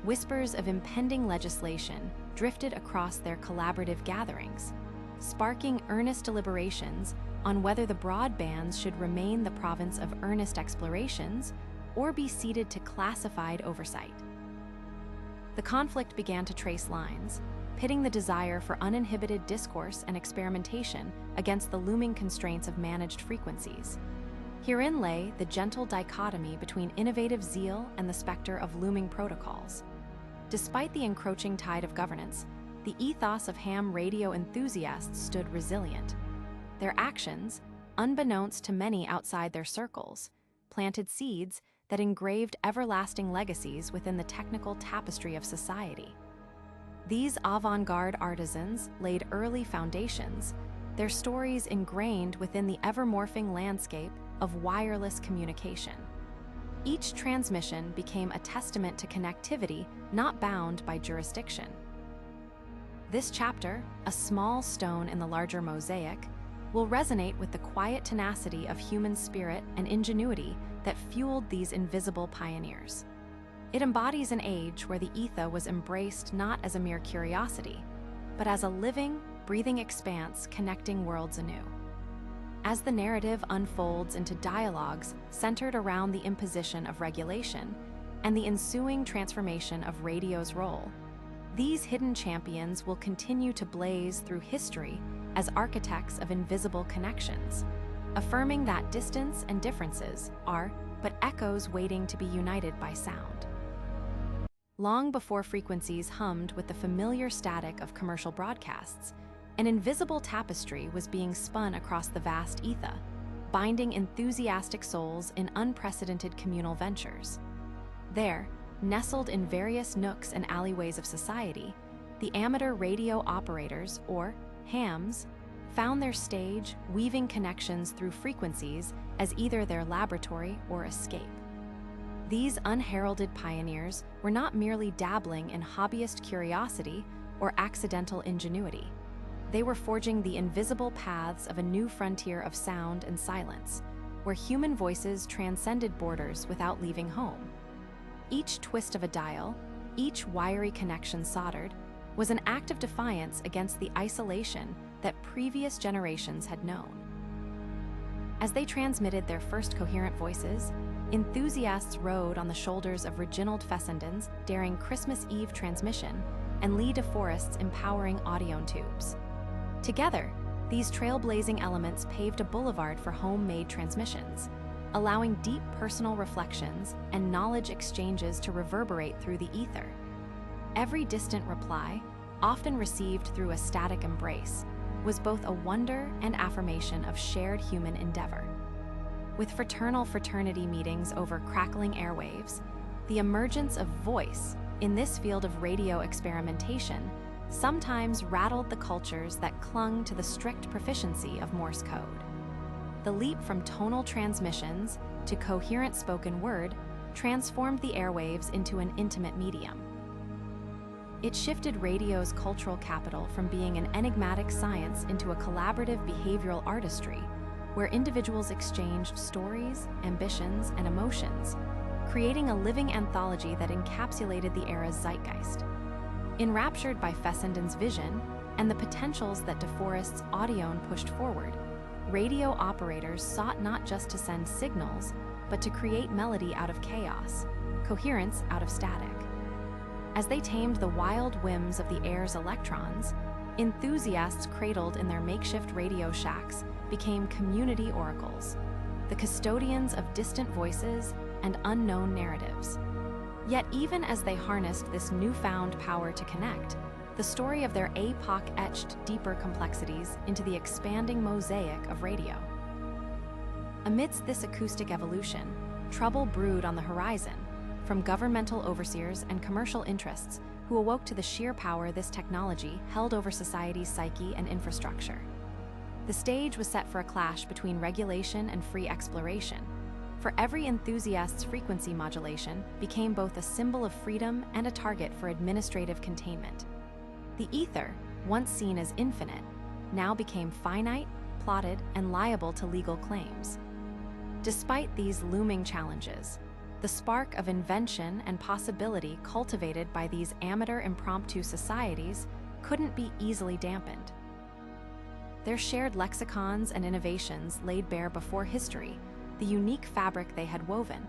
Whispers of impending legislation drifted across their collaborative gatherings, sparking earnest deliberations on whether the broad bands should remain the province of earnest explorations or be ceded to classified oversight. The conflict began to trace lines, pitting the desire for uninhibited discourse and experimentation against the looming constraints of managed frequencies. Herein lay the gentle dichotomy between innovative zeal and the specter of looming protocols. Despite the encroaching tide of governance, the ethos of ham radio enthusiasts stood resilient. Their actions, unbeknownst to many outside their circles, planted seeds that engraved everlasting legacies within the technical tapestry of society. These avant-garde artisans laid early foundations, their stories ingrained within the ever-morphing landscape of wireless communication. Each transmission became a testament to connectivity not bound by jurisdiction. This chapter, a small stone in the larger mosaic, will resonate with the quiet tenacity of human spirit and ingenuity that fueled these invisible pioneers. It embodies an age where the ether was embraced not as a mere curiosity, but as a living, breathing expanse connecting worlds anew. As the narrative unfolds into dialogues centered around the imposition of regulation and the ensuing transformation of radio's role, these hidden champions will continue to blaze through history as architects of invisible connections, affirming that distance and differences are but echoes waiting to be united by sound. Long before frequencies hummed with the familiar static of commercial broadcasts, an invisible tapestry was being spun across the vast ether, binding enthusiastic souls in unprecedented communal ventures. There, nestled in various nooks and alleyways of society, the amateur radio operators, or hams, found their stage, weaving connections through frequencies as either their laboratory or escape. These unheralded pioneers were not merely dabbling in hobbyist curiosity or accidental ingenuity. They were forging the invisible paths of a new frontier of sound and silence, where human voices transcended borders without leaving home. Each twist of a dial, each wiry connection soldered, was an act of defiance against the isolation that previous generations had known. As they transmitted their first coherent voices, enthusiasts rode on the shoulders of Reginald Fessenden's daring Christmas Eve transmission and Lee DeForest's empowering audion tubes. Together, these trailblazing elements paved a boulevard for homemade transmissions, allowing deep personal reflections and knowledge exchanges to reverberate through the ether. Every distant reply, often received through a static embrace, was both a wonder and affirmation of shared human endeavor. With fraternal fraternity meetings over crackling airwaves, the emergence of voice in this field of radio experimentation sometimes rattled the cultures that clung to the strict proficiency of Morse code. The leap from tonal transmissions to coherent spoken word transformed the airwaves into an intimate medium. It shifted radio's cultural capital from being an enigmatic science into a collaborative behavioral artistry, where individuals exchanged stories, ambitions, and emotions, creating a living anthology that encapsulated the era's zeitgeist. Enraptured by Fessenden's vision and the potentials that DeForest's audion pushed forward, radio operators sought not just to send signals, but to create melody out of chaos, coherence out of static. As they tamed the wild whims of the air's electrons, enthusiasts cradled in their makeshift radio shacks became community oracles, the custodians of distant voices and unknown narratives. Yet even as they harnessed this newfound power to connect, the story of their epoch etched deeper complexities into the expanding mosaic of radio. Amidst this acoustic evolution, trouble brewed on the horizon, from governmental overseers and commercial interests who awoke to the sheer power this technology held over society's psyche and infrastructure. The stage was set for a clash between regulation and free exploration, for every enthusiast's frequency modulation became both a symbol of freedom and a target for administrative containment. The Aether, once seen as infinite, now became finite, plotted, and liable to legal claims. Despite these looming challenges, the spark of invention and possibility cultivated by these amateur impromptu societies couldn't be easily dampened. Their shared lexicons and innovations laid bare before history the unique fabric they had woven,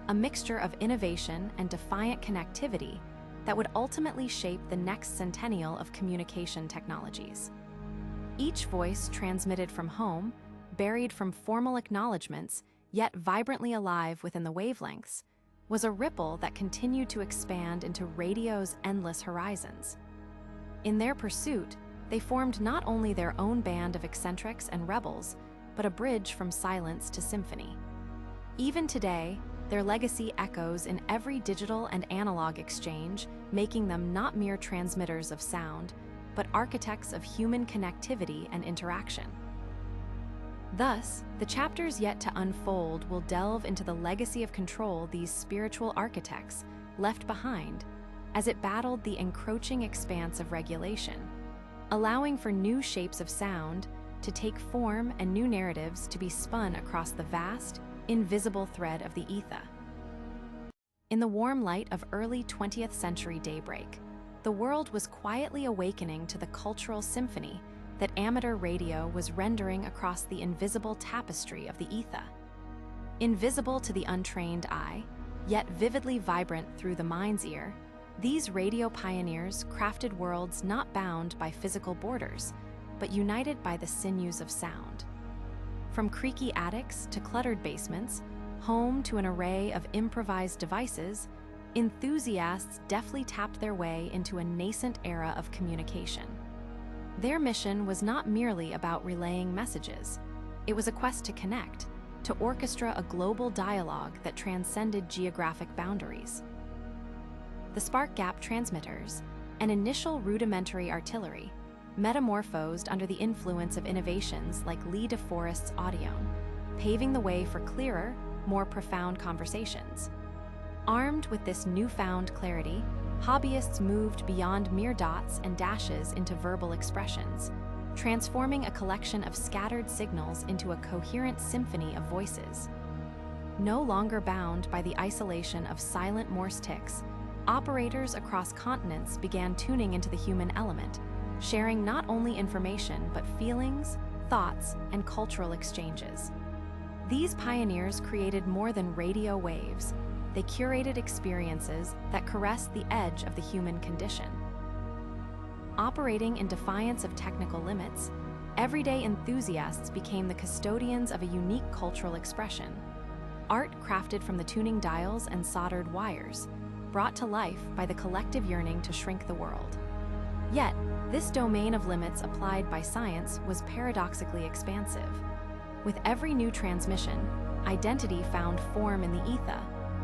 a mixture of innovation and defiant connectivity that would ultimately shape the next centennial of communication technologies. Each voice transmitted from home, buried from formal acknowledgments, yet vibrantly alive within the wavelengths, was a ripple that continued to expand into radio's endless horizons. In their pursuit, they formed not only their own band of eccentrics and rebels, but a bridge from silence to symphony. Even today, their legacy echoes in every digital and analog exchange, making them not mere transmitters of sound, but architects of human connectivity and interaction. Thus, the chapters yet to unfold will delve into the legacy of control these spiritual architects left behind as it battled the encroaching expanse of regulation, allowing for new shapes of sound to take form and new narratives to be spun across the vast, invisible thread of the Aether. In the warm light of early 20th century daybreak, the world was quietly awakening to the cultural symphony that amateur radio was rendering across the invisible tapestry of the Aether. Invisible to the untrained eye, yet vividly vibrant through the mind's ear, these radio pioneers crafted worlds not bound by physical borders, but united by the sinews of sound. From creaky attics to cluttered basements, home to an array of improvised devices, enthusiasts deftly tapped their way into a nascent era of communication. Their mission was not merely about relaying messages. It was a quest to connect, to orchestra a global dialogue that transcended geographic boundaries. The spark gap transmitters, an initial rudimentary artillery, metamorphosed under the influence of innovations like Lee DeForest's Audione, paving the way for clearer, more profound conversations. Armed with this newfound clarity, hobbyists moved beyond mere dots and dashes into verbal expressions, transforming a collection of scattered signals into a coherent symphony of voices. No longer bound by the isolation of silent Morse ticks, operators across continents began tuning into the human element, sharing not only information but feelings, thoughts, and cultural exchanges. These pioneers created more than radio waves. They curated experiences that caressed the edge of the human condition. Operating in defiance of technical limits, everyday enthusiasts became the custodians of a unique cultural expression. Art crafted from the tuning dials and soldered wires, brought to life by the collective yearning to shrink the world. Yet, this domain of limits applied by science was paradoxically expansive. With every new transmission, identity found form in the Aether,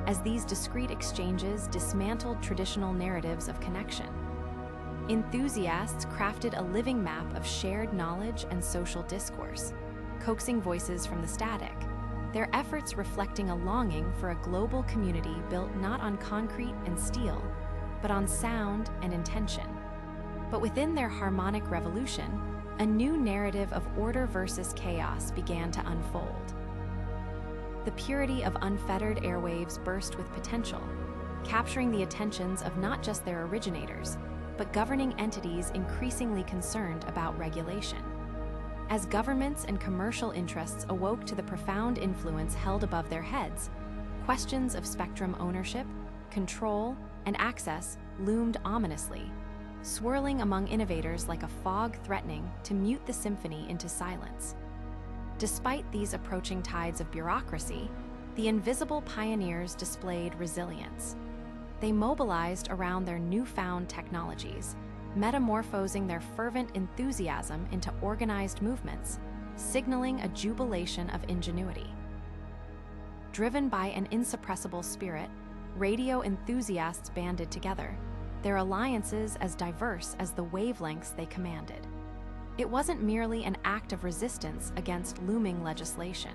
as these discrete exchanges dismantled traditional narratives of connection. Enthusiasts crafted a living map of shared knowledge and social discourse, coaxing voices from the static, their efforts reflecting a longing for a global community built not on concrete and steel, but on sound and intention. But within their harmonic revolution, a new narrative of order versus chaos began to unfold. The purity of unfettered airwaves burst with potential, capturing the attentions of not just their originators, but governing entities increasingly concerned about regulation. As governments and commercial interests awoke to the profound influence held above their heads, questions of spectrum ownership, control, and access loomed ominously, swirling among innovators like a fog threatening to mute the symphony into silence. Despite these approaching tides of bureaucracy, the invisible pioneers displayed resilience. They mobilized around their newfound technologies, metamorphosing their fervent enthusiasm into organized movements, signaling a jubilation of ingenuity. Driven by an insuppressible spirit, radio enthusiasts banded together, their alliances as diverse as the wavelengths they commanded. It wasn't merely an act of resistance against looming legislation.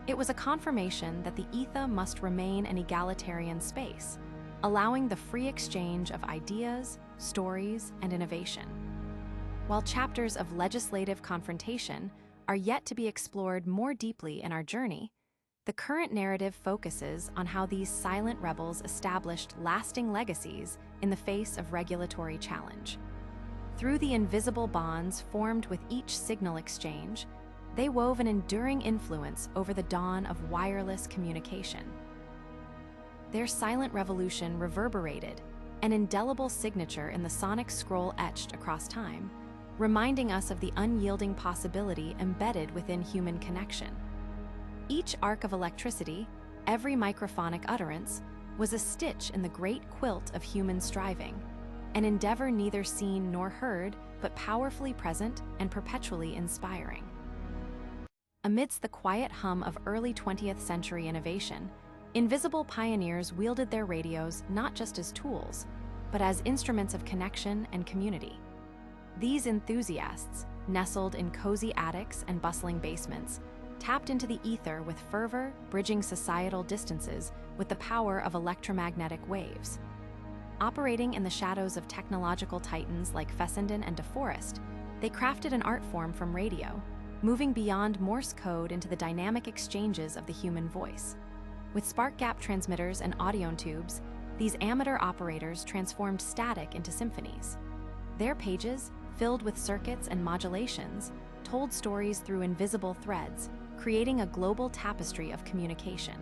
It was a confirmation that the Aether must remain an egalitarian space, allowing the free exchange of ideas, stories, and innovation. While chapters of legislative confrontation are yet to be explored more deeply in our journey, the current narrative focuses on how these silent rebels established lasting legacies in the face of regulatory challenge. Through the invisible bonds formed with each signal exchange, they wove an enduring influence over the dawn of wireless communication. Their silent revolution reverberated, an indelible signature in the sonic scroll etched across time, reminding us of the unyielding possibility embedded within human connection. Each arc of electricity, every microphonic utterance, was a stitch in the great quilt of human striving, an endeavor neither seen nor heard, but powerfully present and perpetually inspiring. Amidst the quiet hum of early 20th century innovation, invisible pioneers wielded their radios not just as tools, but as instruments of connection and community. These enthusiasts, nestled in cozy attics and bustling basements, tapped into the Aether with fervor, bridging societal distances with the power of electromagnetic waves. Operating in the shadows of technological titans like Fessenden and DeForest, they crafted an art form from radio, moving beyond Morse code into the dynamic exchanges of the human voice. With spark-gap transmitters and audion tubes, these amateur operators transformed static into symphonies. Their pages, filled with circuits and modulations, told stories through invisible threads, creating a global tapestry of communication.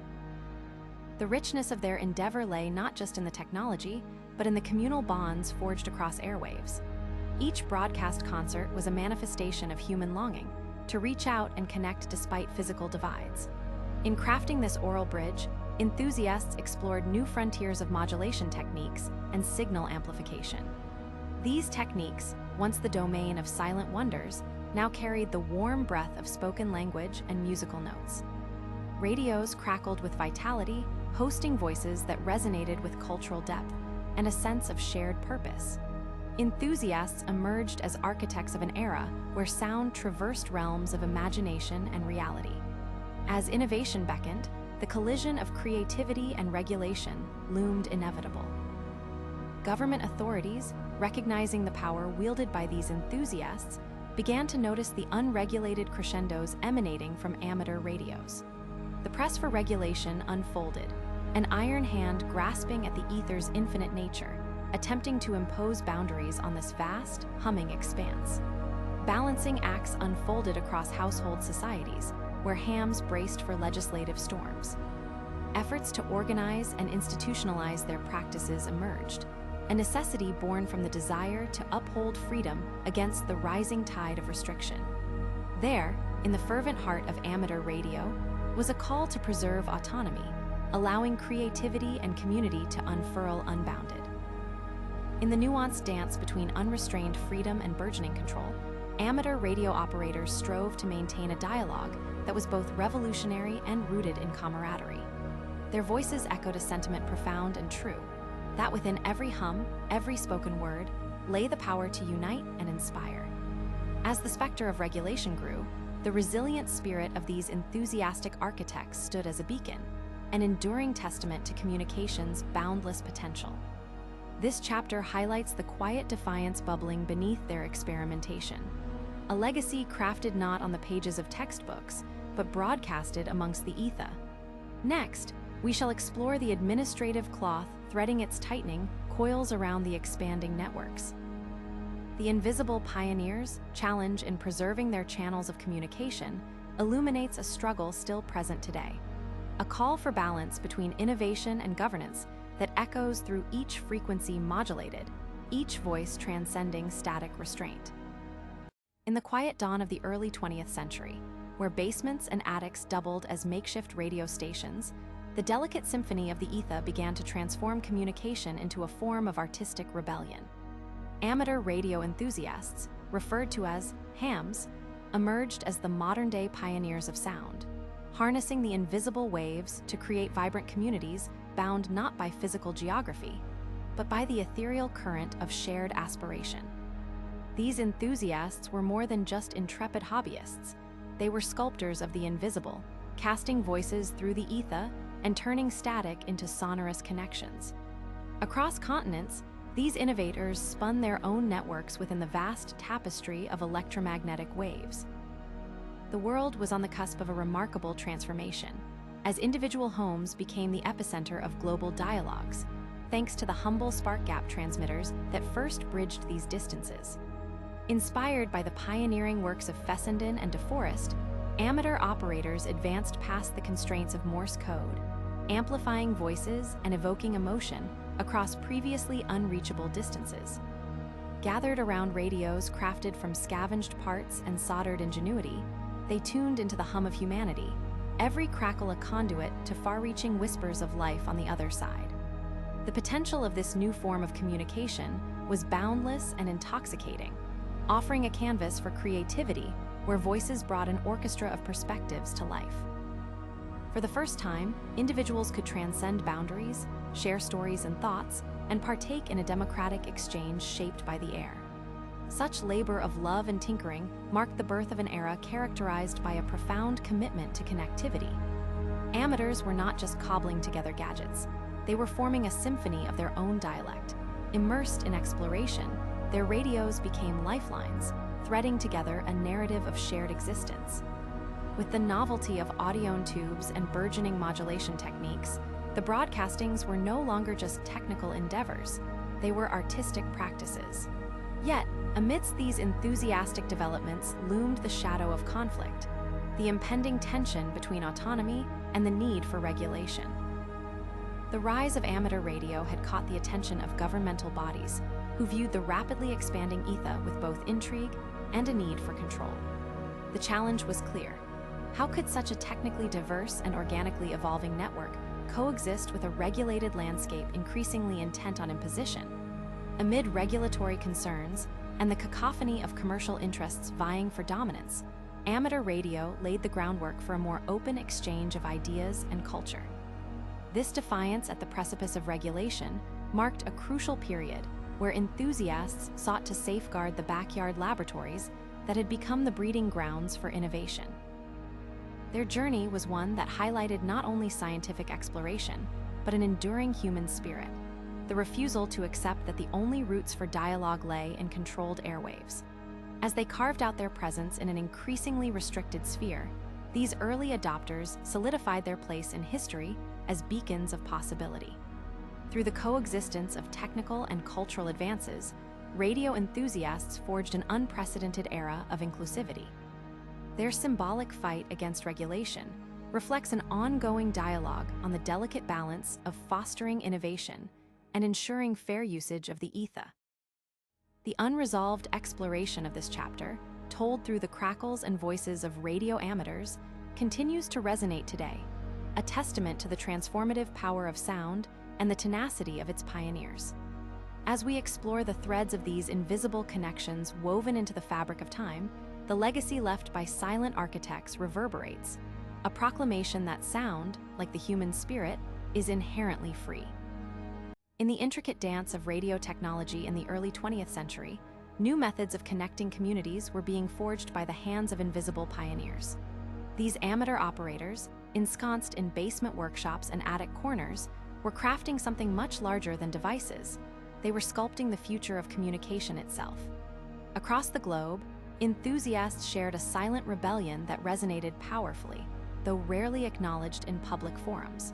The richness of their endeavor lay not just in the technology, but in the communal bonds forged across airwaves. Each broadcast concert was a manifestation of human longing to reach out and connect despite physical divides. In crafting this oral bridge, enthusiasts explored new frontiers of modulation techniques and signal amplification. These techniques, once the domain of silent wonders, now carried the warm breath of spoken language and musical notes. Radios crackled with vitality, hosting voices that resonated with cultural depth and a sense of shared purpose. Enthusiasts emerged as architects of an era where sound traversed realms of imagination and reality. As innovation beckoned, the collision of creativity and regulation loomed inevitable. Government authorities, recognizing the power wielded by these enthusiasts, began to notice the unregulated crescendos emanating from amateur radios. The press for regulation unfolded, an iron hand grasping at the Aether's infinite nature, attempting to impose boundaries on this vast, humming expanse. Balancing acts unfolded across household societies, where hams braced for legislative storms. Efforts to organize and institutionalize their practices emerged, a necessity born from the desire to uphold freedom against the rising tide of restriction. There, in the fervent heart of amateur radio, was a call to preserve autonomy, allowing creativity and community to unfurl unbounded. In the nuanced dance between unrestrained freedom and burgeoning control, amateur radio operators strove to maintain a dialogue that was both revolutionary and rooted in camaraderie. Their voices echoed a sentiment profound and true, that within every hum, every spoken word, lay the power to unite and inspire. As the specter of regulation grew, the resilient spirit of these enthusiastic architects stood as a beacon, an enduring testament to communication's boundless potential. This chapter highlights the quiet defiance bubbling beneath their experimentation, a legacy crafted not on the pages of textbooks, but broadcasted amongst the Aether. Next, we shall explore the administrative cloth threading its tightening coils around the expanding networks. The invisible pioneers' challenge in preserving their channels of communication illuminates a struggle still present today, a call for balance between innovation and governance that echoes through each frequency modulated, each voice transcending static restraint. In the quiet dawn of the early 20th century, where basements and attics doubled as makeshift radio stations, the delicate symphony of the Aether began to transform communication into a form of artistic rebellion. Amateur radio enthusiasts, referred to as hams, emerged as the modern-day pioneers of sound, harnessing the invisible waves to create vibrant communities bound not by physical geography, but by the ethereal current of shared aspiration. These enthusiasts were more than just intrepid hobbyists. They were sculptors of the invisible, casting voices through the ether and turning static into sonorous connections. Across continents, these innovators spun their own networks within the vast tapestry of electromagnetic waves. The world was on the cusp of a remarkable transformation, as individual homes became the epicenter of global dialogues, thanks to the humble spark gap transmitters that first bridged these distances. Inspired by the pioneering works of Fessenden and DeForest, amateur operators advanced past the constraints of Morse code, amplifying voices and evoking emotion across previously unreachable distances. Gathered around radios crafted from scavenged parts and soldered ingenuity, they tuned into the hum of humanity, every crackle a conduit to far-reaching whispers of life on the other side. The potential of this new form of communication was boundless and intoxicating, offering a canvas for creativity where voices brought an orchestra of perspectives to life. For the first time, individuals could transcend boundaries, share stories and thoughts, and partake in a democratic exchange shaped by the air. Such labor of love and tinkering marked the birth of an era characterized by a profound commitment to connectivity. Amateurs were not just cobbling together gadgets, they were forming a symphony of their own dialect. Immersed in exploration, their radios became lifelines, threading together a narrative of shared existence. With the novelty of audio tubes and burgeoning modulation techniques, the broadcastings were no longer just technical endeavors, they were artistic practices. Yet, amidst these enthusiastic developments loomed the shadow of conflict, the impending tension between autonomy and the need for regulation. The rise of amateur radio had caught the attention of governmental bodies, who viewed the rapidly expanding ether with both intrigue and a need for control. The challenge was clear. How could such a technically diverse and organically evolving network coexist with a regulated landscape increasingly intent on imposition? Amid regulatory concerns and the cacophony of commercial interests vying for dominance, amateur radio laid the groundwork for a more open exchange of ideas and culture. This defiance at the precipice of regulation marked a crucial period where enthusiasts sought to safeguard the backyard laboratories that had become the breeding grounds for innovation. Their journey was one that highlighted not only scientific exploration, but an enduring human spirit, the refusal to accept that the only roots for dialogue lay in controlled airwaves. As they carved out their presence in an increasingly restricted sphere, these early adopters solidified their place in history as beacons of possibility. Through the coexistence of technical and cultural advances, radio enthusiasts forged an unprecedented era of inclusivity. Their symbolic fight against regulation reflects an ongoing dialogue on the delicate balance of fostering innovation and ensuring fair usage of the ether. The unresolved exploration of this chapter, told through the crackles and voices of radio amateurs, continues to resonate today, a testament to the transformative power of sound and the tenacity of its pioneers. As we explore the threads of these invisible connections woven into the fabric of time, the legacy left by silent architects reverberates, a proclamation that sound, like the human spirit, is inherently free. In the intricate dance of radio technology in the early 20th century, new methods of connecting communities were being forged by the hands of invisible pioneers. These amateur operators, ensconced in basement workshops and attic corners, were crafting something much larger than devices. They were sculpting the future of communication itself. Across the globe, enthusiasts shared a silent rebellion that resonated powerfully, though rarely acknowledged in public forums.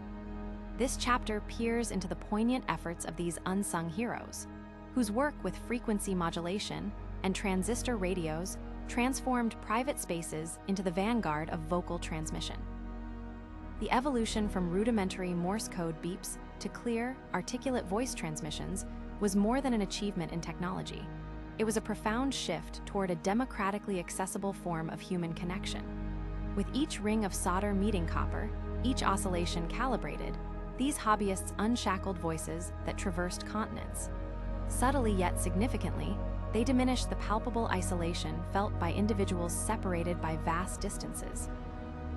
This chapter peers into the poignant efforts of these unsung heroes, whose work with frequency modulation and transistor radios transformed private spaces into the vanguard of vocal transmission. The evolution from rudimentary Morse code beeps to clear, articulate voice transmissions was more than an achievement in technology. It was a profound shift toward a democratically accessible form of human connection. With each ring of solder meeting copper, each oscillation calibrated, these hobbyists unshackled voices that traversed continents. Subtly yet significantly, they diminished the palpable isolation felt by individuals separated by vast distances.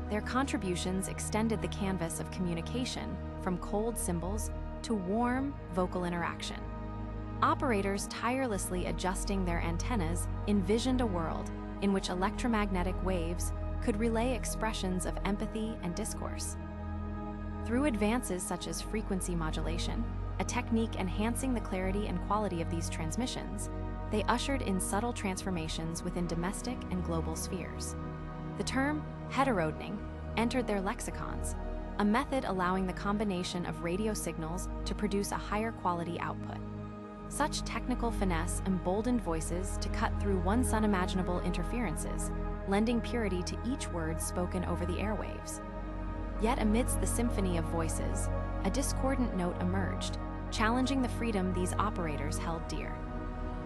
Their contributions extended the canvas of communication from cold symbols to warm vocal interaction. Operators tirelessly adjusting their antennas envisioned a world in which electromagnetic waves could relay expressions of empathy and discourse. Through advances such as frequency modulation, a technique enhancing the clarity and quality of these transmissions, they ushered in subtle transformations within domestic and global spheres. The term heterodening entered their lexicons, a method allowing the combination of radio signals to produce a higher quality output. Such technical finesse emboldened voices to cut through once unimaginable interferences, lending purity to each word spoken over the airwaves. Yet amidst the symphony of voices, a discordant note emerged, challenging the freedom these operators held dear.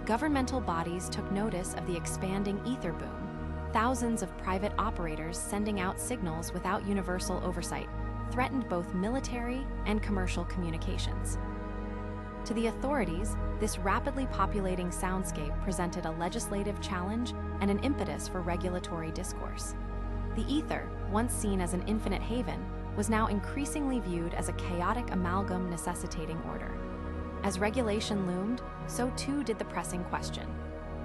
Governmental bodies took notice of the expanding ether boom, thousands of private operators sending out signals without universal oversight threatened both military and commercial communications. To the authorities, this rapidly populating soundscape presented a legislative challenge and an impetus for regulatory discourse. The ether, once seen as an infinite haven, was now increasingly viewed as a chaotic amalgam necessitating order. As regulation loomed, so too did the pressing question.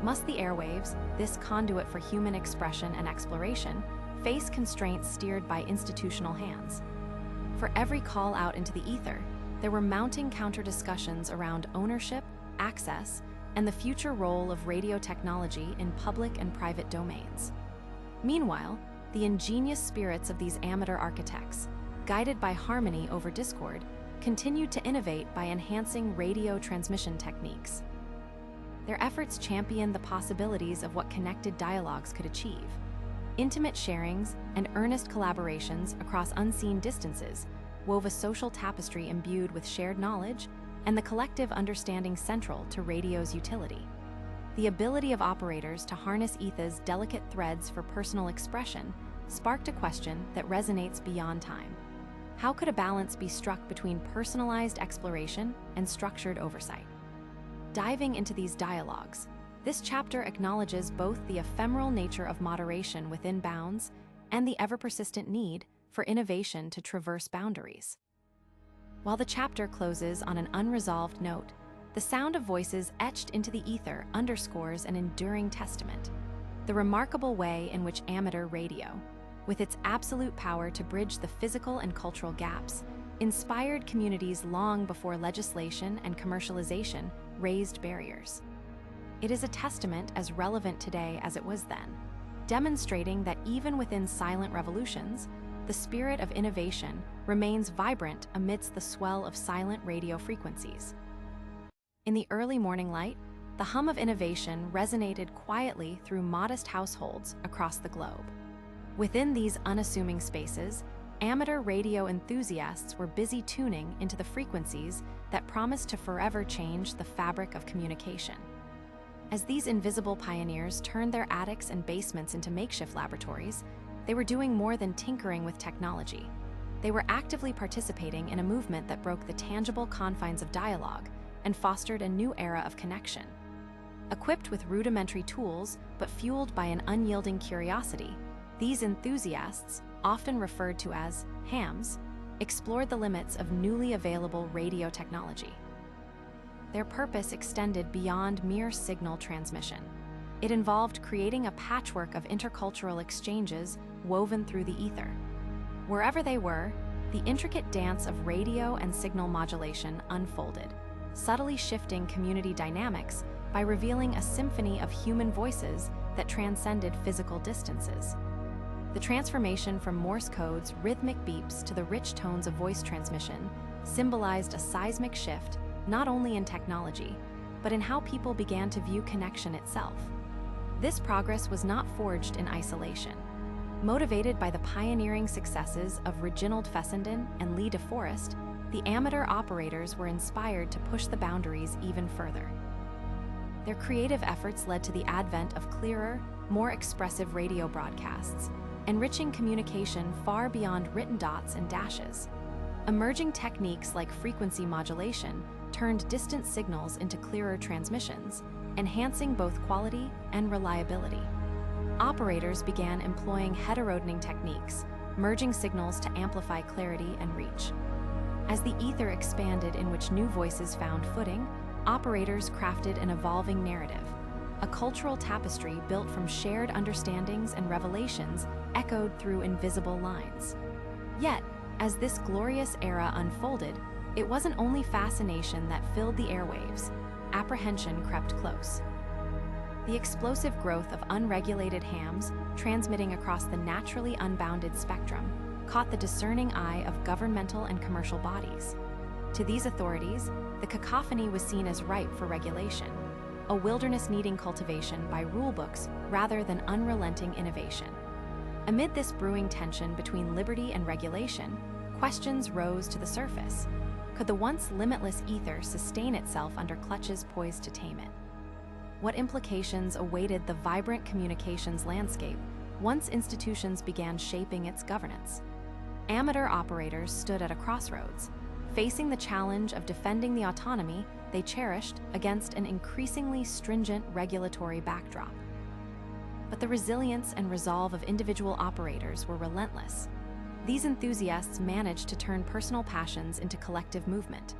Must the airwaves, this conduit for human expression and exploration, face constraints steered by institutional hands? For every call out into the ether, there were mounting counter-discussions around ownership, access, and the future role of radio technology in public and private domains. Meanwhile, the ingenious spirits of these amateur architects, guided by harmony over discord, continued to innovate by enhancing radio transmission techniques. Their efforts championed the possibilities of what connected dialogues could achieve. Intimate sharings and earnest collaborations across unseen distances wove a social tapestry imbued with shared knowledge and the collective understanding central to radio's utility. The ability of operators to harness ether's delicate threads for personal expression sparked a question that resonates beyond time. How could a balance be struck between personalized exploration and structured oversight? Diving into these dialogues, this chapter acknowledges both the ephemeral nature of moderation within bounds and the ever-persistent need for innovation to traverse boundaries. While the chapter closes on an unresolved note, the sound of voices etched into the ether underscores an enduring testament: the remarkable way in which amateur radio, with its absolute power to bridge the physical and cultural gaps, inspired communities long before legislation and commercialization raised barriers. It is a testament as relevant today as it was then, demonstrating that even within silent revolutions, the spirit of innovation remains vibrant amidst the swell of silent radio frequencies. In the early morning light, the hum of innovation resonated quietly through modest households across the globe. Within these unassuming spaces, amateur radio enthusiasts were busy tuning into the frequencies that promised to forever change the fabric of communication. As these invisible pioneers turned their attics and basements into makeshift laboratories, they were doing more than tinkering with technology. They were actively participating in a movement that broke the tangible confines of dialogue and fostered a new era of connection. Equipped with rudimentary tools, but fueled by an unyielding curiosity, these enthusiasts, often referred to as hams, explored the limits of newly available radio technology. Their purpose extended beyond mere signal transmission. It involved creating a patchwork of intercultural exchanges woven through the ether. Wherever they were, the intricate dance of radio and signal modulation unfolded, subtly shifting community dynamics by revealing a symphony of human voices that transcended physical distances. The transformation from Morse code's rhythmic beeps to the rich tones of voice transmission symbolized a seismic shift not only in technology, but in how people began to view connection itself. This progress was not forged in isolation. Motivated by the pioneering successes of Reginald Fessenden and Lee DeForest, the amateur operators were inspired to push the boundaries even further. Their creative efforts led to the advent of clearer, more expressive radio broadcasts, enriching communication far beyond written dots and dashes. Emerging techniques like frequency modulation turned distant signals into clearer transmissions, enhancing both quality and reliability. Operators began employing heterodening techniques, merging signals to amplify clarity and reach. As the ether expanded in which new voices found footing, operators crafted an evolving narrative, a cultural tapestry built from shared understandings and revelations echoed through invisible lines. Yet, as this glorious era unfolded, it wasn't only fascination that filled the airwaves. Apprehension crept close. The explosive growth of unregulated hams transmitting across the naturally unbounded spectrum caught the discerning eye of governmental and commercial bodies. To these authorities, the cacophony was seen as ripe for regulation, a wilderness needing cultivation by rulebooks rather than unrelenting innovation. Amid this brewing tension between liberty and regulation, questions rose to the surface. Could the once limitless ether sustain itself under clutches poised to tame it? What implications awaited the vibrant communications landscape once institutions began shaping its governance? Amateur operators stood at a crossroads, facing the challenge of defending the autonomy they cherished against an increasingly stringent regulatory backdrop. But the resilience and resolve of individual operators were relentless. These enthusiasts managed to turn personal passions into collective movement,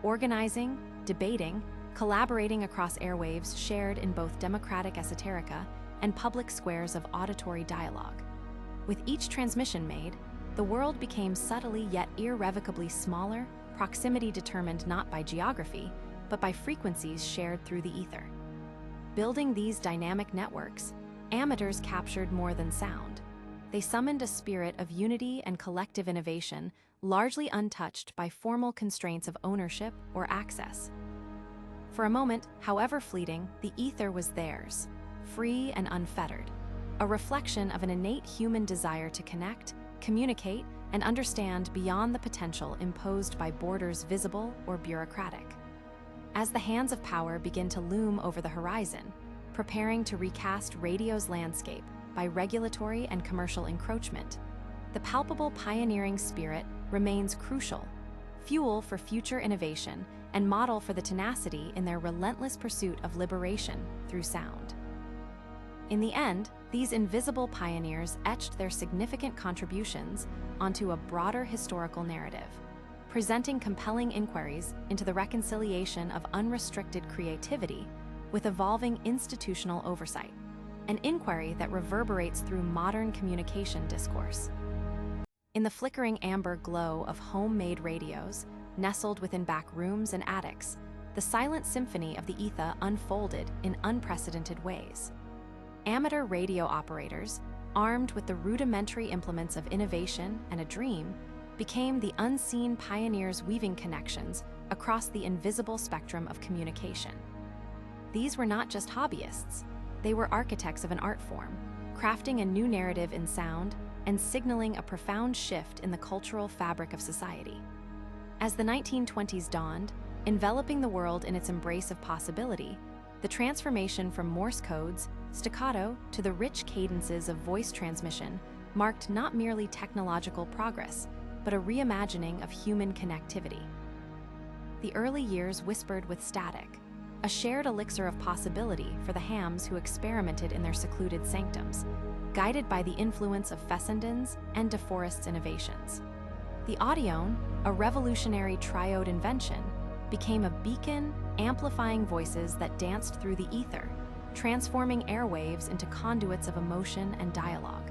organizing, debating, collaborating across airwaves shared in both democratic esoterica and public squares of auditory dialogue. With each transmission made, the world became subtly yet irrevocably smaller, proximity determined not by geography, but by frequencies shared through the ether. Building these dynamic networks, amateurs captured more than sound. They summoned a spirit of unity and collective innovation, largely untouched by formal constraints of ownership or access. For a moment, however fleeting, the ether was theirs, free and unfettered, a reflection of an innate human desire to connect, communicate, and understand beyond the potential imposed by borders visible or bureaucratic. As the hands of power begin to loom over the horizon, preparing to recast radio's landscape by regulatory and commercial encroachment, the palpable pioneering spirit remains crucial, fuel for future innovation and model for the tenacity in their relentless pursuit of liberation through sound. In the end, these invisible pioneers etched their significant contributions onto a broader historical narrative, presenting compelling inquiries into the reconciliation of unrestricted creativity with evolving institutional oversight, an inquiry that reverberates through modern communication discourse. In the flickering amber glow of homemade radios, nestled within back rooms and attics, the silent symphony of the ether unfolded in unprecedented ways. Amateur radio operators, armed with the rudimentary implements of innovation and a dream, became the unseen pioneers weaving connections across the invisible spectrum of communication. These were not just hobbyists. They were architects of an art form, crafting a new narrative in sound and signaling a profound shift in the cultural fabric of society. As the 1920s dawned, enveloping the world in its embrace of possibility, the transformation from Morse codes, staccato, to the rich cadences of voice transmission marked not merely technological progress, but a reimagining of human connectivity. The early years whispered with static, a shared elixir of possibility for the hams who experimented in their secluded sanctums, guided by the influence of Fessenden's and DeForest's innovations. The audione, a revolutionary triode invention, became a beacon amplifying voices that danced through the ether, transforming airwaves into conduits of emotion and dialogue.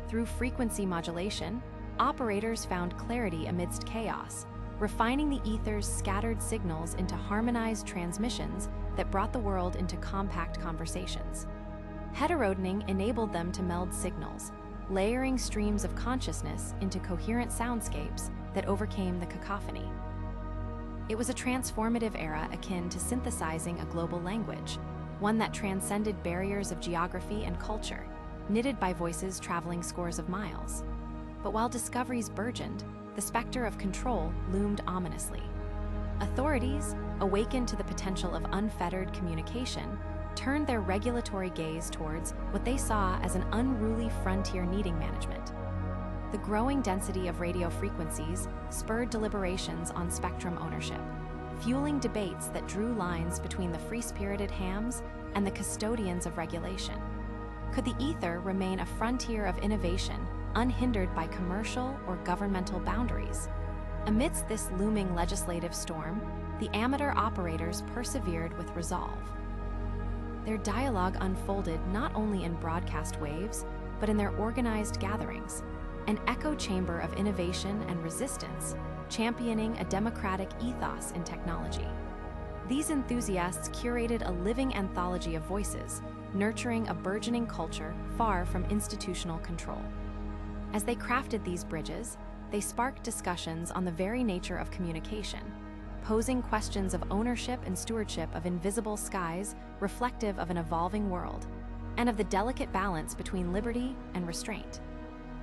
Through frequency modulation, operators found clarity amidst chaos, refining the ether's scattered signals into harmonized transmissions that brought the world into compact conversations. Heterodening enabled them to meld signals, layering streams of consciousness into coherent soundscapes that overcame the cacophony. It was a transformative era akin to synthesizing a global language, one that transcended barriers of geography and culture, knitted by voices traveling scores of miles. But while discoveries burgeoned, the specter of control loomed ominously. Authorities, awakened to the potential of unfettered communication, turned their regulatory gaze towards what they saw as an unruly frontier needing management. The growing density of radio frequencies spurred deliberations on spectrum ownership, fueling debates that drew lines between the free-spirited hams and the custodians of regulation. Could the ether remain a frontier of innovation, unhindered by commercial or governmental boundaries? Amidst this looming legislative storm, the amateur operators persevered with resolve. Their dialogue unfolded not only in broadcast waves, but in their organized gatherings, an echo chamber of innovation and resistance, championing a democratic ethos in technology. These enthusiasts curated a living anthology of voices, nurturing a burgeoning culture far from institutional control. As they crafted these bridges, they sparked discussions on the very nature of communication, posing questions of ownership and stewardship of invisible skies reflective of an evolving world, and of the delicate balance between liberty and restraint.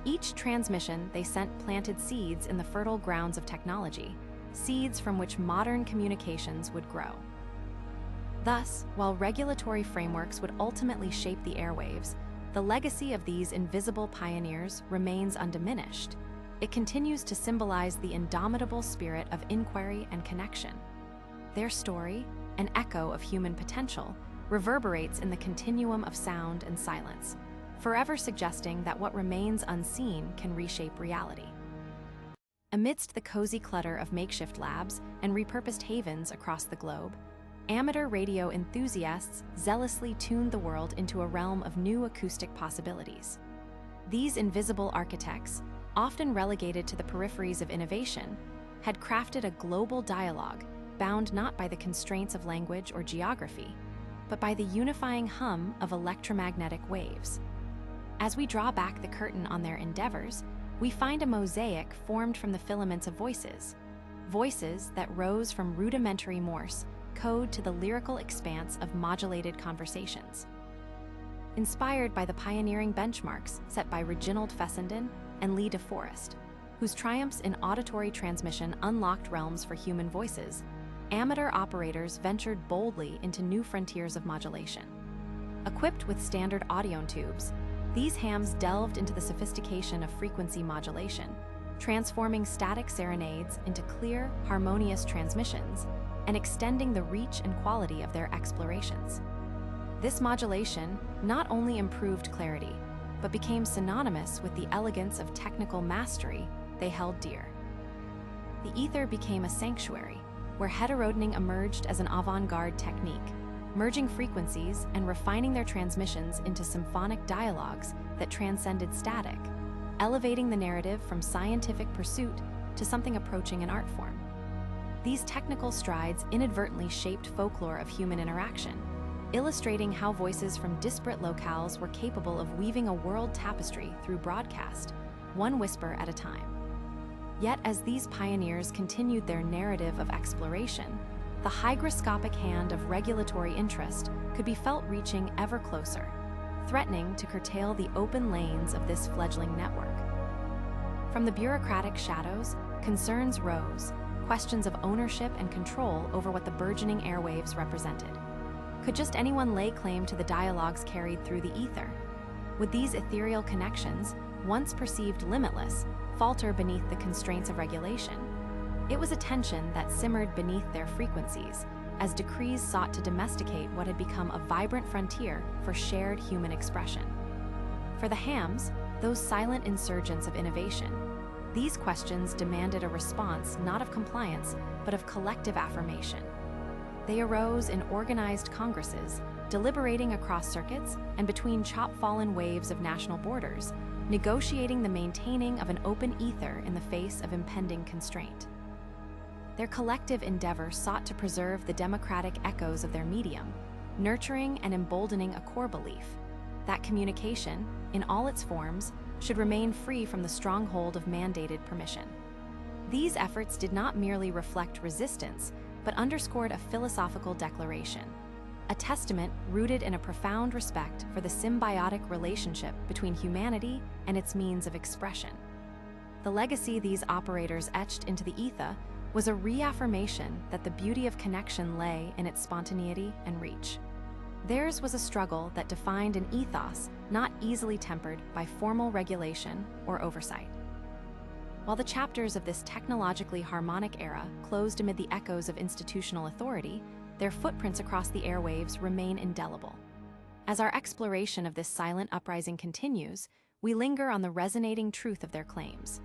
Each transmission they sent planted seeds in the fertile grounds of technology, seeds from which modern communications would grow. Thus, while regulatory frameworks would ultimately shape the airwaves, the legacy of these invisible pioneers remains undiminished. It continues to symbolize the indomitable spirit of inquiry and connection. Their story, an echo of human potential, reverberates in the continuum of sound and silence, forever suggesting that what remains unseen can reshape reality. Amidst the cozy clutter of makeshift labs and repurposed havens across the globe, amateur radio enthusiasts zealously tuned the world into a realm of new acoustic possibilities. These invisible architects, often relegated to the peripheries of innovation, had crafted a global dialogue bound not by the constraints of language or geography, but by the unifying hum of electromagnetic waves. As we draw back the curtain on their endeavors, we find a mosaic formed from the filaments of voices that rose from rudimentary Morse code to the lyrical expanse of modulated conversations. Inspired by the pioneering benchmarks set by Reginald Fessenden and Lee DeForest, whose triumphs in auditory transmission unlocked realms for human voices, amateur operators ventured boldly into new frontiers of modulation. Equipped with standard audion tubes, these hams delved into the sophistication of frequency modulation, transforming static serenades into clear, harmonious transmissions and extending the reach and quality of their explorations. This modulation not only improved clarity, but became synonymous with the elegance of technical mastery they held dear. The ether became a sanctuary, where heterodening emerged as an avant-garde technique, merging frequencies and refining their transmissions into symphonic dialogues that transcended static, elevating the narrative from scientific pursuit to something approaching an art form. These technical strides inadvertently shaped folklore of human interaction, illustrating how voices from disparate locales were capable of weaving a world tapestry through broadcast, one whisper at a time. Yet as these pioneers continued their narrative of exploration, the hygroscopic hand of regulatory interest could be felt reaching ever closer, threatening to curtail the open lanes of this fledgling network. From the bureaucratic shadows, concerns rose, questions of ownership and control over what the burgeoning airwaves represented. Could just anyone lay claim to the dialogues carried through the ether? Would these ethereal connections, once perceived limitless, falter beneath the constraints of regulation? It was a tension that simmered beneath their frequencies, as decrees sought to domesticate what had become a vibrant frontier for shared human expression. For the hams, those silent insurgents of innovation, these questions demanded a response not of compliance, but of collective affirmation. They arose in organized congresses, deliberating across circuits and between chop-fallen waves of national borders, negotiating the maintaining of an open ether in the face of impending constraint. Their collective endeavor sought to preserve the democratic echoes of their medium, nurturing and emboldening a core belief that communication, in all its forms, should remain free from the stronghold of mandated permission. These efforts did not merely reflect resistance, but underscored a philosophical declaration, a testament rooted in a profound respect for the symbiotic relationship between humanity and its means of expression. The legacy these operators etched into the ether was a reaffirmation that the beauty of connection lay in its spontaneity and reach. Theirs was a struggle that defined an ethos not easily tempered by formal regulation or oversight. While the chapters of this technologically harmonic era closed amid the echoes of institutional authority, their footprints across the airwaves remain indelible. As our exploration of this silent uprising continues, we linger on the resonating truth of their claims.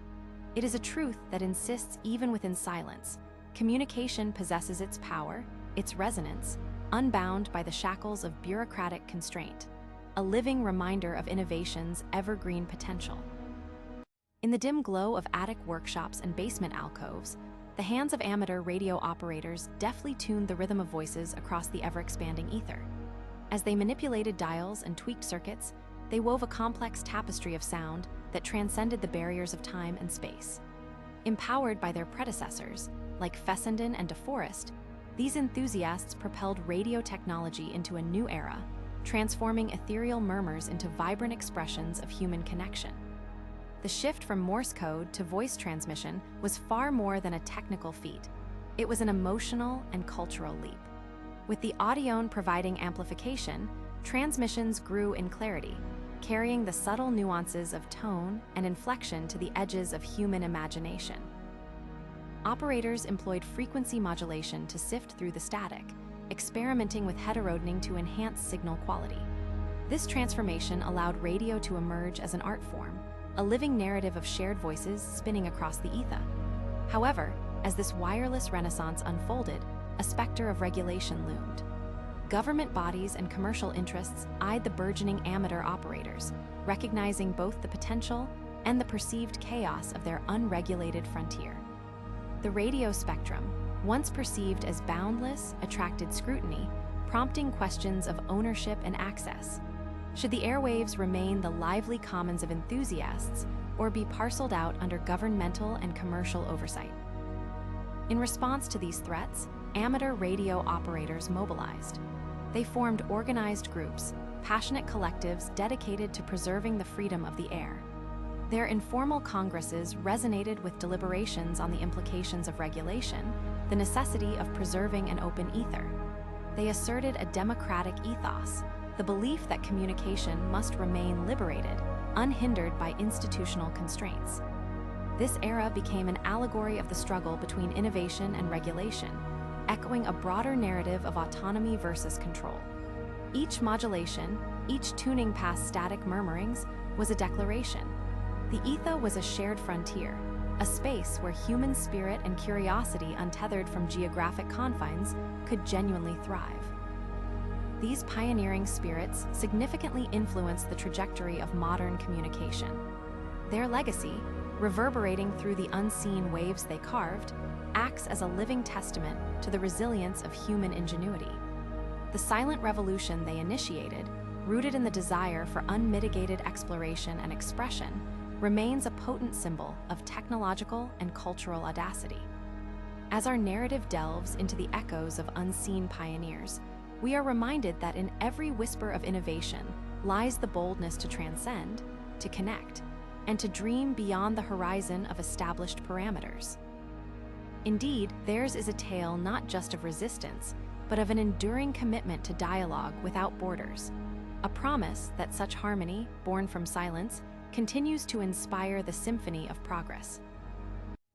It is a truth that insists even within silence, communication possesses its power, its resonance, unbound by the shackles of bureaucratic constraint, a living reminder of innovation's evergreen potential. In the dim glow of attic workshops and basement alcoves, the hands of amateur radio operators deftly tuned the rhythm of voices across the ever-expanding ether. As they manipulated dials and tweaked circuits, they wove a complex tapestry of sound that transcended the barriers of time and space. Empowered by their predecessors, like Fessenden and DeForest, these enthusiasts propelled radio technology into a new era, transforming ethereal murmurs into vibrant expressions of human connection. The shift from Morse code to voice transmission was far more than a technical feat. It was an emotional and cultural leap. With the audione providing amplification, transmissions grew in clarity, carrying the subtle nuances of tone and inflection to the edges of human imagination. Operators employed frequency modulation to sift through the static, experimenting with heterodening to enhance signal quality. This transformation allowed radio to emerge as an art form, a living narrative of shared voices spinning across the ether. However, as this wireless renaissance unfolded, a specter of regulation loomed. Government bodies and commercial interests eyed the burgeoning amateur operators, recognizing both the potential and the perceived chaos of their unregulated frontier. The radio spectrum, once perceived as boundless, attracted scrutiny, prompting questions of ownership and access. Should the airwaves remain the lively commons of enthusiasts or be parceled out under governmental and commercial oversight? In response to these threats, amateur radio operators mobilized. They formed organized groups, passionate collectives dedicated to preserving the freedom of the air. Their informal congresses resonated with deliberations on the implications of regulation, the necessity of preserving an open ether. They asserted a democratic ethos, the belief that communication must remain liberated, unhindered by institutional constraints. This era became an allegory of the struggle between innovation and regulation, echoing a broader narrative of autonomy versus control. Each modulation, each tuning past static murmurings, was a declaration. The ether was a shared frontier, a space where human spirit and curiosity untethered from geographic confines could genuinely thrive. These pioneering spirits significantly influenced the trajectory of modern communication. Their legacy, reverberating through the unseen waves they carved, acts as a living testament to the resilience of human ingenuity. The silent revolution they initiated, rooted in the desire for unmitigated exploration and expression, remains a potent symbol of technological and cultural audacity. As our narrative delves into the echoes of unseen pioneers, we are reminded that in every whisper of innovation lies the boldness to transcend, to connect, and to dream beyond the horizon of established parameters. Indeed, theirs is a tale not just of resistance, but of an enduring commitment to dialogue without borders, a promise that such harmony, born from silence, continues to inspire the symphony of progress.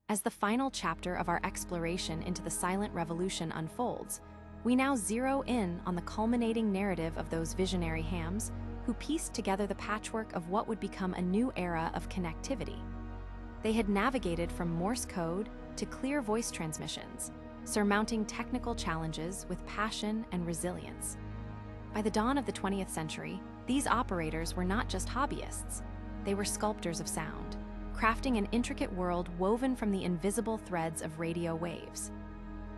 As the final chapter of our exploration into the silent revolution unfolds, we now zero in on the culminating narrative of those visionary hams who pieced together the patchwork of what would become a new era of connectivity. They had navigated from Morse code to clear voice transmissions, surmounting technical challenges with passion and resilience. By the dawn of the 20th century, these operators were not just hobbyists. They were sculptors of sound, crafting an intricate world woven from the invisible threads of radio waves.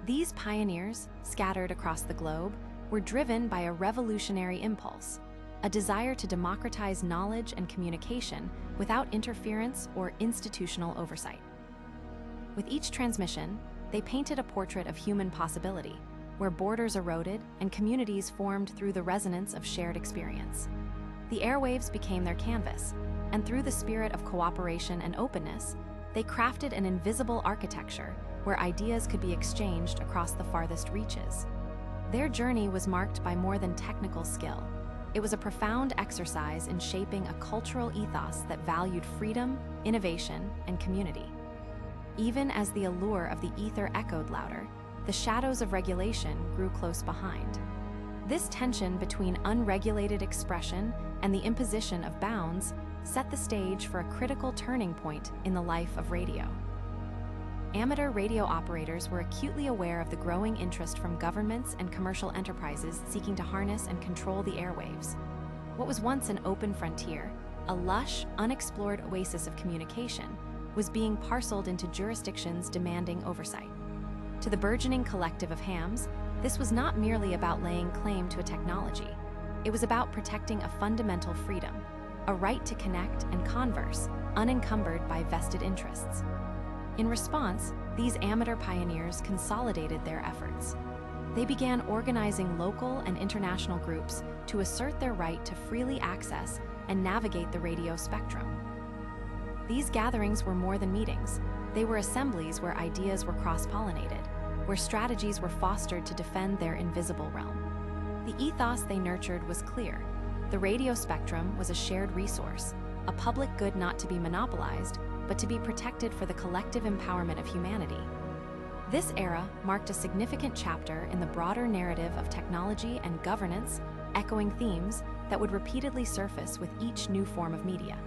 These pioneers, scattered across the globe, were driven by a revolutionary impulse, a desire to democratize knowledge and communication without interference or institutional oversight. With each transmission, they painted a portrait of human possibility, where borders eroded and communities formed through the resonance of shared experience. The airwaves became their canvas, and through the spirit of cooperation and openness, they crafted an invisible architecture where ideas could be exchanged across the farthest reaches. Their journey was marked by more than technical skill. It was a profound exercise in shaping a cultural ethos that valued freedom, innovation, and community. Even as the allure of the ether echoed louder, the shadows of regulation grew close behind. This tension between unregulated expression and the imposition of bounds set the stage for a critical turning point in the life of radio. amateur radio operators were acutely aware of the growing interest from governments and commercial enterprises seeking to harness and control the airwaves. What was once an open frontier, a lush, unexplored oasis of communication, was being parceled into jurisdictions demanding oversight. To the burgeoning collective of hams, this was not merely about laying claim to a technology. It was about protecting a fundamental freedom, a right to connect and converse, unencumbered by vested interests. In response, these amateur pioneers consolidated their efforts. They began organizing local and international groups to assert their right to freely access and navigate the radio spectrum. These gatherings were more than meetings. They were assemblies where ideas were cross-pollinated, where strategies were fostered to defend their invisible realm. The ethos they nurtured was clear. The radio spectrum was a shared resource, a public good not to be monopolized, but to be protected for the collective empowerment of humanity. This era marked a significant chapter in the broader narrative of technology and governance, echoing themes that would repeatedly surface with each new form of media.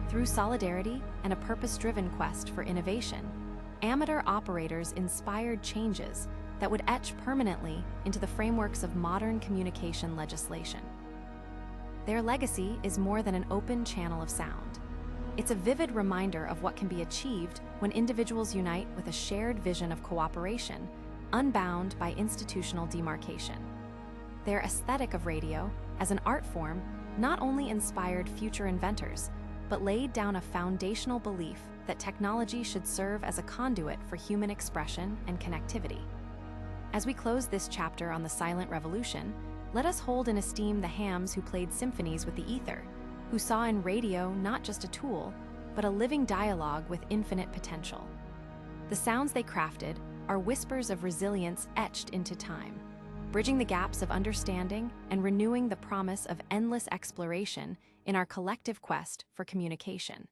Through solidarity and a purpose-driven quest for innovation, amateur operators inspired changes that would etch permanently into the frameworks of modern communication legislation. Their legacy is more than an open channel of sound. It's a vivid reminder of what can be achieved when individuals unite with a shared vision of cooperation, unbound by institutional demarcation. Their aesthetic of radio, as an art form, not only inspired future inventors, but laid down a foundational belief that technology should serve as a conduit for human expression and connectivity. As we close this chapter on the Silent Revolution, let us hold in esteem the hams who played symphonies with the ether, who saw in radio not just a tool, but a living dialogue with infinite potential. The sounds they crafted are whispers of resilience etched into time, bridging the gaps of understanding and renewing the promise of endless exploration in our collective quest for communication.